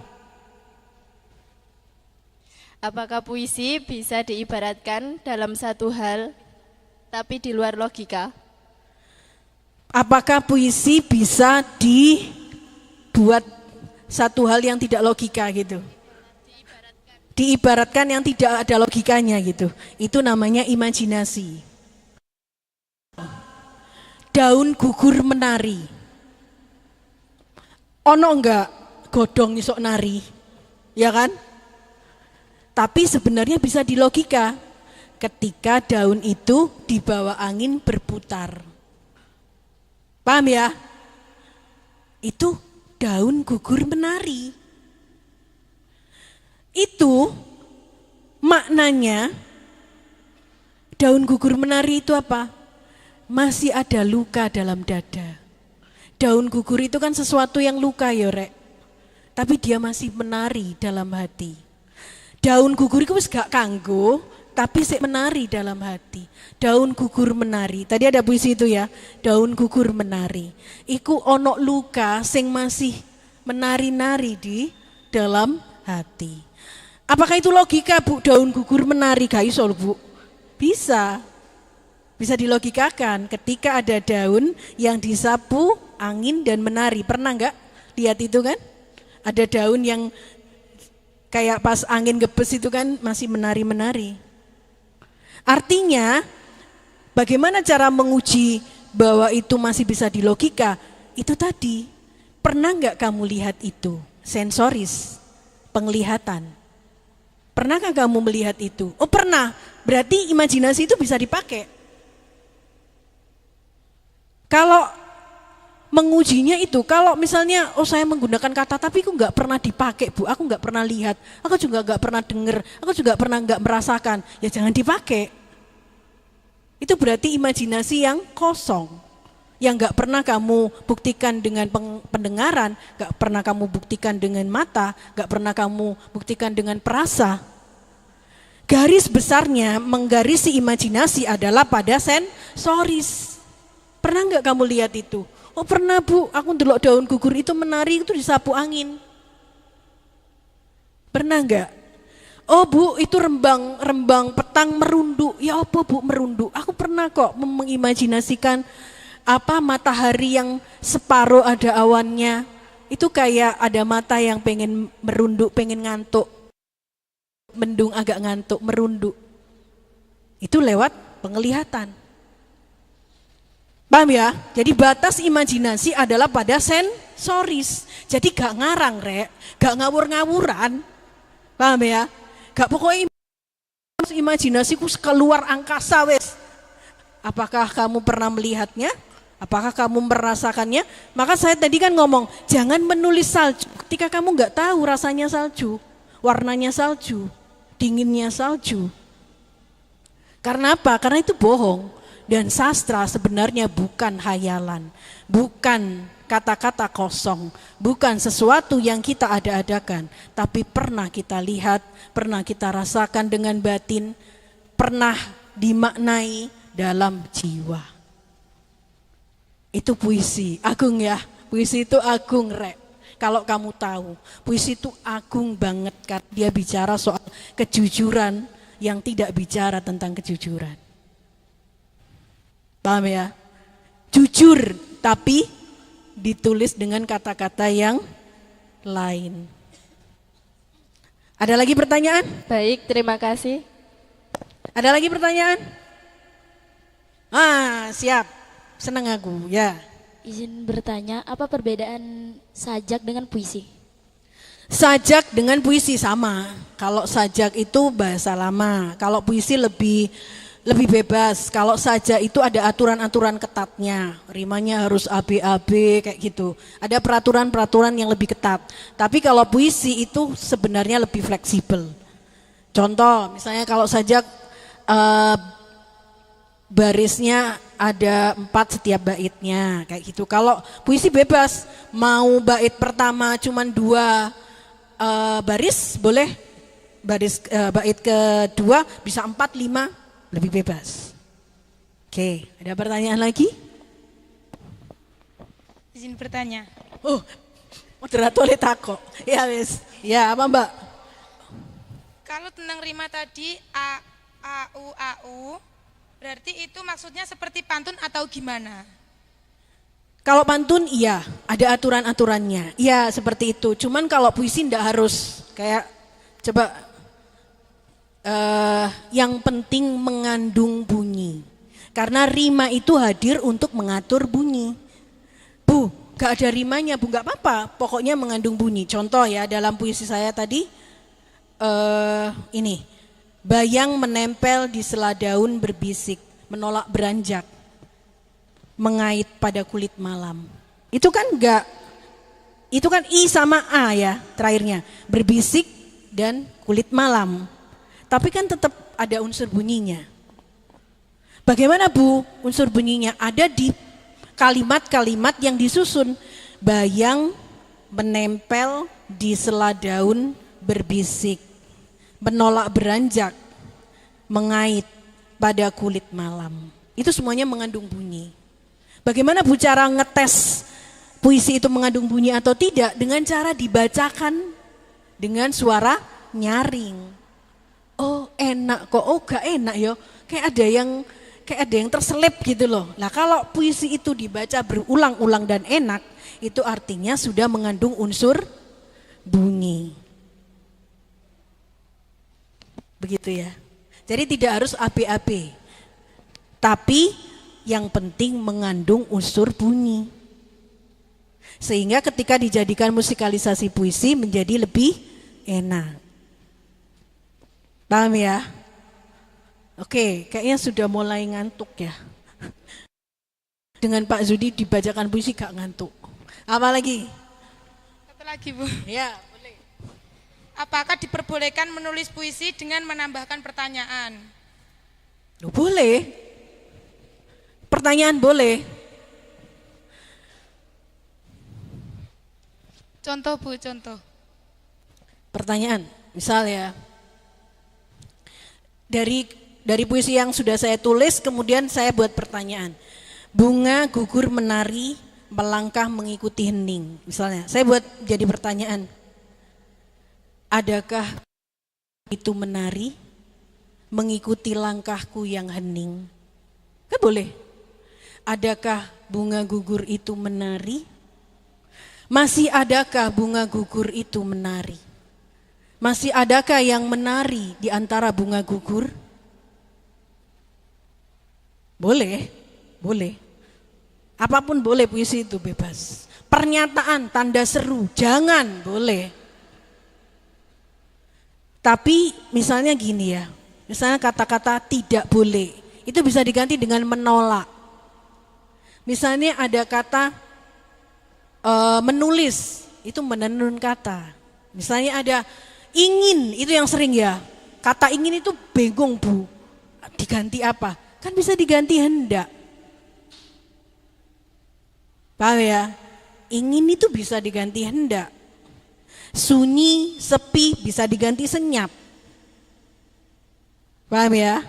Apakah puisi bisa diibaratkan dalam satu hal tapi di luar logika? Apakah puisi bisa dibuat satu hal yang tidak logika gitu? Diibaratkan yang tidak ada logikanya gitu. Itu namanya imajinasi. Daun gugur menari. Ono enggak godong isok nari? Ya kan? Tapi sebenarnya bisa dilogika. Ketika daun itu di bawah angin berputar. Paham ya? Itu daun gugur menari. Itu maknanya daun gugur menari itu apa? Masih ada luka dalam dada. Daun gugur itu kan sesuatu yang luka ya rek. Tapi dia masih menari dalam hati. Daun gugur itu wis gak kanggo, tapi sik menari dalam hati. Daun gugur menari. Tadi ada puisi itu ya. Daun gugur menari. Iku ono luka sing masih menari-nari di dalam hati. Apakah itu logika Bu? Daun gugur menari gak iso Bu? Bisa. Bisa dilogikakan ketika ada daun yang disapu angin dan menari. Pernah enggak lihat itu kan? Ada daun yang kayak pas angin gebes itu kan masih menari-menari. Artinya bagaimana cara menguji bahwa itu masih bisa dilogika? Itu tadi, pernah enggak kamu lihat itu? Sensoris, penglihatan. Pernahkah kamu melihat itu? Oh pernah, berarti imajinasi itu bisa dipakai. Kalau mengujinya itu, kalau misalnya saya menggunakan kata tapi aku nggak pernah dipakai Bu, aku nggak pernah lihat, aku juga nggak pernah dengar, aku juga pernah nggak merasakan, ya jangan dipakai. Itu berarti imajinasi yang kosong, yang nggak pernah kamu buktikan dengan pendengaran, nggak pernah kamu buktikan dengan mata, nggak pernah kamu buktikan dengan perasa. Garis besarnya menggarisi imajinasi adalah pada sensoris. Pernah nggak kamu lihat itu? Oh pernah Bu, aku ndelok daun gugur itu menari itu disapu angin. Pernah nggak? Oh Bu, itu rembang petang merunduk. Ya apa Bu merunduk? Aku pernah kok mengimajinasikan apa matahari yang separuh ada awannya. Itu kayak ada mata yang pengen merunduk, pengen ngantuk. Mendung agak ngantuk, merunduk. Itu lewat penglihatan. Paham ya? Jadi batas imajinasi adalah pada sensoris. Jadi gak ngarang rek, gak ngawur-ngawuran. Paham ya? Gak pokoknya imajinasiku keluar angkasa wes. Apakah kamu pernah melihatnya? Apakah kamu merasakannya? Maka saya tadi kan ngomong, jangan menulis salju ketika kamu gak tahu rasanya salju, warnanya salju, dinginnya salju. Karena apa? Karena itu bohong. Dan sastra sebenarnya bukan hayalan, bukan kata-kata kosong, bukan sesuatu yang kita ada-adakan, tapi pernah kita lihat, pernah kita rasakan dengan batin, pernah dimaknai dalam jiwa. Itu puisi, agung ya, puisi itu agung rek. Kalau kamu tahu, puisi itu agung banget karena dia bicara soal kejujuran yang tidak bicara tentang kejujuran. Paham ya? Jujur tapi ditulis dengan kata-kata yang lain. Ada lagi pertanyaan? Baik, terima kasih. Ada lagi pertanyaan? Siap. Senang aku, ya. Izin bertanya, apa perbedaan sajak dengan puisi? Sajak dengan puisi sama. Kalau sajak itu bahasa lama, kalau puisi lebih bebas. Kalau sajak itu ada aturan-aturan ketatnya, rimanya harus AB kayak gitu. Ada peraturan-peraturan yang lebih ketat. Tapi kalau puisi itu sebenarnya lebih fleksibel. Contoh, misalnya kalau sajak barisnya ada 4 setiap baitnya kayak gitu. Kalau puisi bebas, mau bait pertama cuman 2 baris boleh, baris bait kedua bisa 4, 5, lebih bebas. Oke, ada pertanyaan lagi? Izin bertanya. Oh, moderator takok. Ya wis. Ya, apa Mbak? Kalau tentang rima tadi au, berarti itu maksudnya seperti pantun atau gimana? Kalau pantun iya, ada aturan-aturannya. Iya, seperti itu. Cuman kalau puisi ndak harus. Kayak coba yang penting mengandung bunyi. Karena rima itu hadir untuk mengatur bunyi. Bu, gak ada rimanya, Bu, gak apa-apa. Pokoknya mengandung bunyi. Contoh ya, dalam puisi saya tadi ini. Bayang menempel di sela daun berbisik, menolak beranjak, mengait pada kulit malam. Itu kan enggak, itu kan I sama A ya terakhirnya, berbisik dan kulit malam. Tapi kan tetap ada unsur bunyinya. Bagaimana Bu unsur bunyinya? Ada di kalimat-kalimat yang disusun. Bayang menempel di sela daun berbisik, menolak beranjak, mengait pada kulit malam. Itu semuanya mengandung bunyi. Bagaimana Bu cara ngetes puisi itu mengandung bunyi atau tidak? Dengan cara dibacakan dengan suara nyaring. Oh enak kok, oh gak enak ya. Kayak ada yang terselip gitu loh. Nah kalau puisi itu dibaca berulang-ulang dan enak, itu artinya sudah mengandung unsur bunyi. Begitu ya. Jadi tidak harus AB-AB. Tapi yang penting mengandung unsur bunyi. Sehingga ketika dijadikan musikalisasi puisi menjadi lebih enak. Paham ya? Oke, kayaknya sudah mulai ngantuk ya. Dengan Pak Zudi dibacakan puisi gak ngantuk. Apa lagi? Satu lagi Bu. Ya, boleh. Apakah diperbolehkan menulis puisi dengan menambahkan pertanyaan? Loh, boleh. Pertanyaan boleh. Contoh Bu, contoh. Pertanyaan, misal ya. Dari puisi yang sudah saya tulis kemudian saya buat pertanyaan. Bunga gugur menari, melangkah mengikuti hening. Misalnya, saya buat jadi pertanyaan. Adakah itu menari mengikuti langkahku yang hening? Kan boleh. Adakah bunga gugur itu menari? Masih adakah bunga gugur itu menari? Masih adakah yang menari di antara bunga gugur? Boleh, boleh. Apapun boleh, puisi itu bebas. Pernyataan, tanda seru, jangan, boleh. Tapi misalnya gini ya, misalnya kata-kata tidak boleh, itu bisa diganti dengan menolak. Misalnya ada kata menulis, itu menenun kata. Misalnya ada ingin, itu yang sering ya. Kata ingin itu bingung Bu, diganti apa? Kan bisa diganti hendak. Paham ya? Ingin itu bisa diganti hendak. Sunyi, sepi bisa diganti senyap. Paham ya?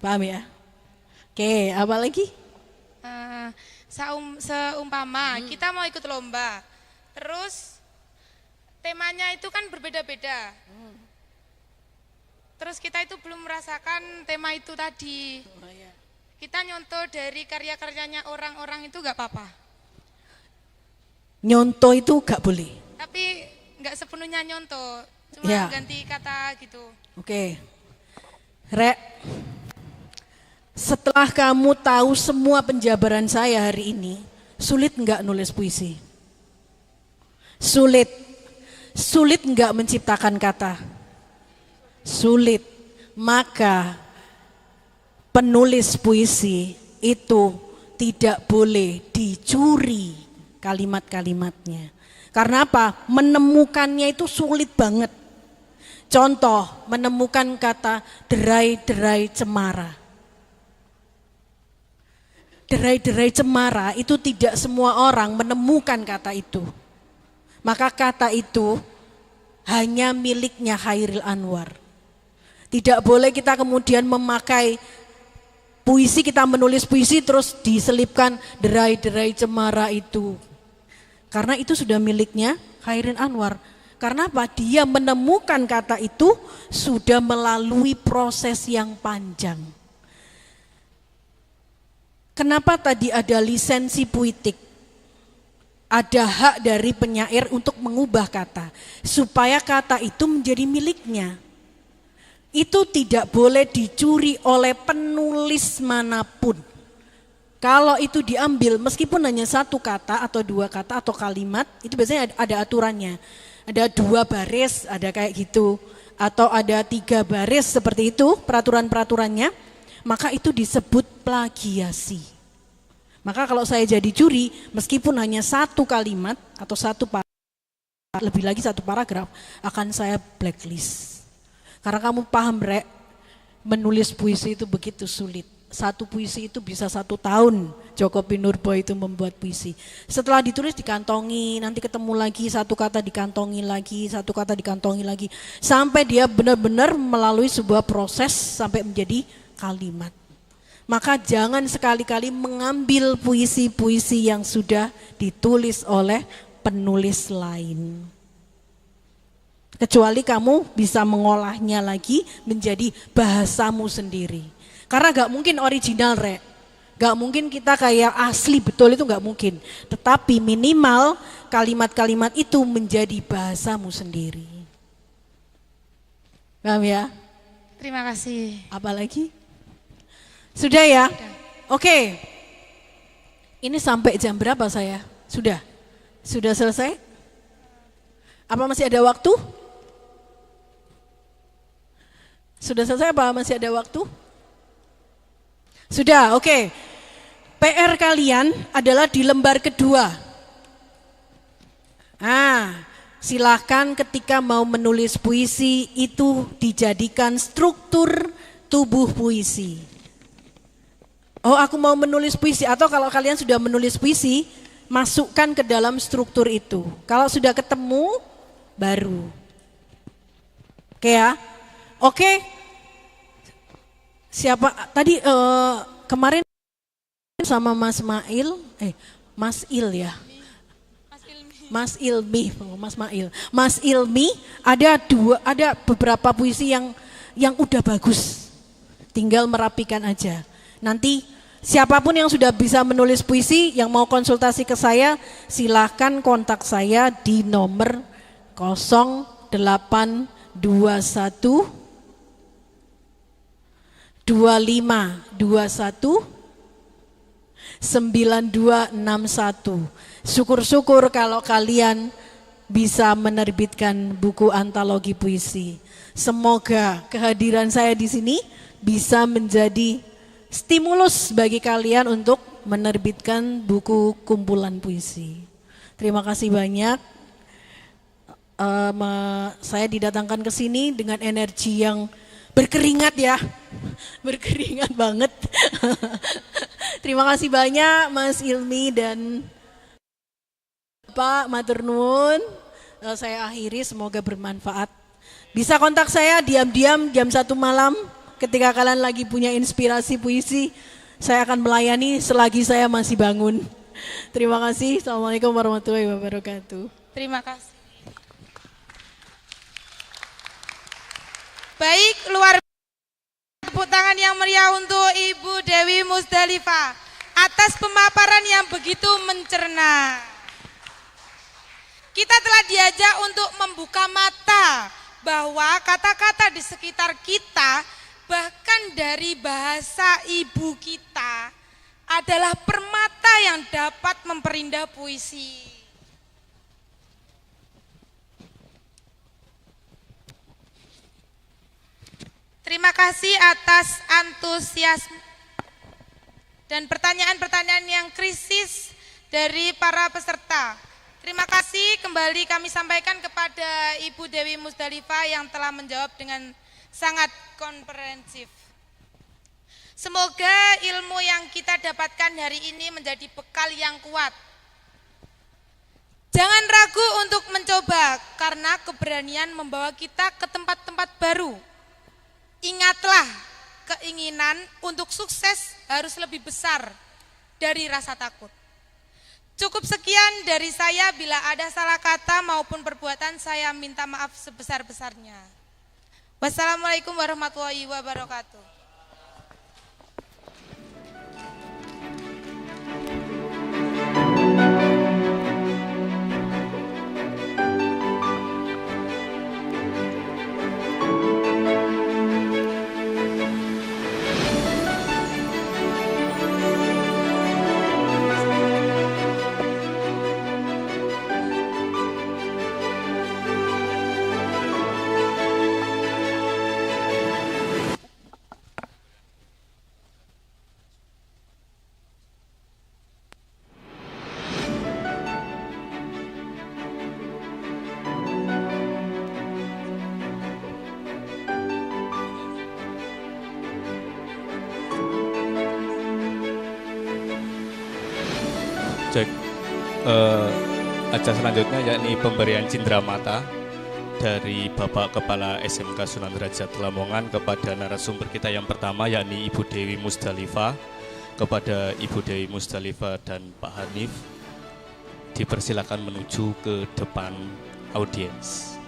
Paham ya? Oke, apa lagi? Seumpama kita mau ikut lomba, terus temanya itu kan berbeda-beda. Terus kita itu belum merasakan tema itu tadi. Kita nyontoh dari karya-karyanya orang-orang itu gak apa-apa. Nyontoh itu gak boleh. Tapi gak sepenuhnya nyontoh, cuma Ya. ganti kata gitu. Oke. Rek, setelah kamu tahu semua penjabaran saya hari ini, sulit nggak nulis puisi? Sulit. Sulit nggak menciptakan kata? Sulit. Maka penulis puisi itu tidak boleh dicuri kalimat-kalimatnya. Karena apa? Menemukannya itu sulit banget. Contoh, menemukan kata derai-derai cemara. Derai-derai cemara itu tidak semua orang menemukan kata itu. maka kata itu hanya miliknya Khairil Anwar. Tidak boleh kita kemudian memakai puisi, kita menulis puisi terus diselipkan derai-derai cemara itu. Karena itu sudah miliknya Khairil Anwar. Karena apa? Dia menemukan kata itu sudah melalui proses yang panjang. Kenapa tadi ada lisensi puitik? Ada hak dari penyair untuk mengubah kata, supaya kata itu menjadi miliknya. Itu tidak boleh dicuri oleh penulis manapun. Kalau itu diambil, meskipun hanya satu kata atau dua kata atau kalimat, itu biasanya ada aturannya. Ada 2 baris, ada kayak gitu. Atau ada 3 baris seperti itu, peraturan-peraturannya. Maka itu disebut plagiasi. Maka kalau saya jadi juri, meskipun hanya satu kalimat atau satu paragraf, lebih lagi satu paragraf, akan saya blacklist. Karena kamu paham, Rek, menulis puisi itu begitu sulit. Satu puisi itu bisa 1 tahun Joko Pinurbo itu membuat puisi. Setelah ditulis dikantongi, nanti ketemu lagi satu kata dikantongi lagi, satu kata dikantongi lagi. Sampai dia benar-benar melalui sebuah proses sampai menjadi kalimat. Maka jangan sekali-kali mengambil puisi-puisi yang sudah ditulis oleh penulis lain. Kecuali kamu bisa mengolahnya lagi menjadi bahasamu sendiri. Karena gak mungkin original, Rek. Gak mungkin kita kayak asli betul, itu gak mungkin. Tetapi minimal kalimat-kalimat itu menjadi bahasamu sendiri. Paham ya? Terima kasih. Apa lagi? Sudah ya? Oke. Ini sampai jam berapa saya? Sudah? Sudah selesai? Apa masih ada waktu? Sudah selesai apa masih ada waktu? Sudah, oke. PR kalian adalah di lembar kedua. Silahkan ketika mau menulis puisi itu dijadikan struktur tubuh puisi. Oh, aku mau menulis puisi, atau kalau kalian sudah menulis puisi, masukkan ke dalam struktur itu. Kalau sudah ketemu, baru. Oke ya? Oke. Siapa tadi kemarin sama Mas Mail, Mas Il ya? Mas Ilmi, Mas Mail. Mas Ilmi ada beberapa puisi yang udah bagus. Tinggal merapikan aja. Nanti siapapun yang sudah bisa menulis puisi yang mau konsultasi ke saya, silahkan kontak saya di nomor 0821 2521 9261. Syukur-syukur kalau kalian bisa menerbitkan buku antologi puisi. Semoga kehadiran saya di sini bisa menjadi stimulus bagi kalian untuk menerbitkan buku kumpulan puisi. Terima kasih banyak. Saya didatangkan ke sini dengan energi yang berkeringat ya, berkeringat banget. Terima kasih banyak Mas Ilmi dan Pak Matur Nuwun. Saya akhiri, semoga bermanfaat. Bisa kontak saya diam-diam jam 1 malam. Ketika kalian lagi punya inspirasi puisi, saya akan melayani selagi saya masih bangun. Terima kasih. Assalamualaikum warahmatullahi wabarakatuh. Terima kasih. Baik, luar biasa, tepuk tangan yang meriah untuk Ibu Dewi Musdalifah atas pemaparan yang begitu mencerna. Kita telah diajak untuk membuka mata bahwa kata-kata di sekitar kita, bahkan dari bahasa ibu kita, adalah permata yang dapat memperindah puisi. Terima kasih atas antusiasme dan pertanyaan-pertanyaan yang kritis dari para peserta. Terima kasih kembali kami sampaikan kepada Ibu Dewi Musdalifah yang telah menjawab dengan sangat komprehensif. Semoga ilmu yang kita dapatkan hari ini menjadi bekal yang kuat. Jangan ragu untuk mencoba karena keberanian membawa kita ke tempat-tempat baru. Ingatlah, keinginan untuk sukses harus lebih besar dari rasa takut. Cukup sekian dari saya, bila ada salah kata maupun perbuatan saya minta maaf sebesar-besarnya. Wassalamualaikum warahmatullahi wabarakatuh. Cek, acara selanjutnya yakni pemberian cindera mata dari Bapak Kepala SMK Sunan Derajat Lamongan kepada narasumber kita yang pertama yakni Ibu Dewi Musdalifah. Kepada Ibu Dewi Musdalifah dan Pak Hanif dipersilakan menuju ke depan audiens.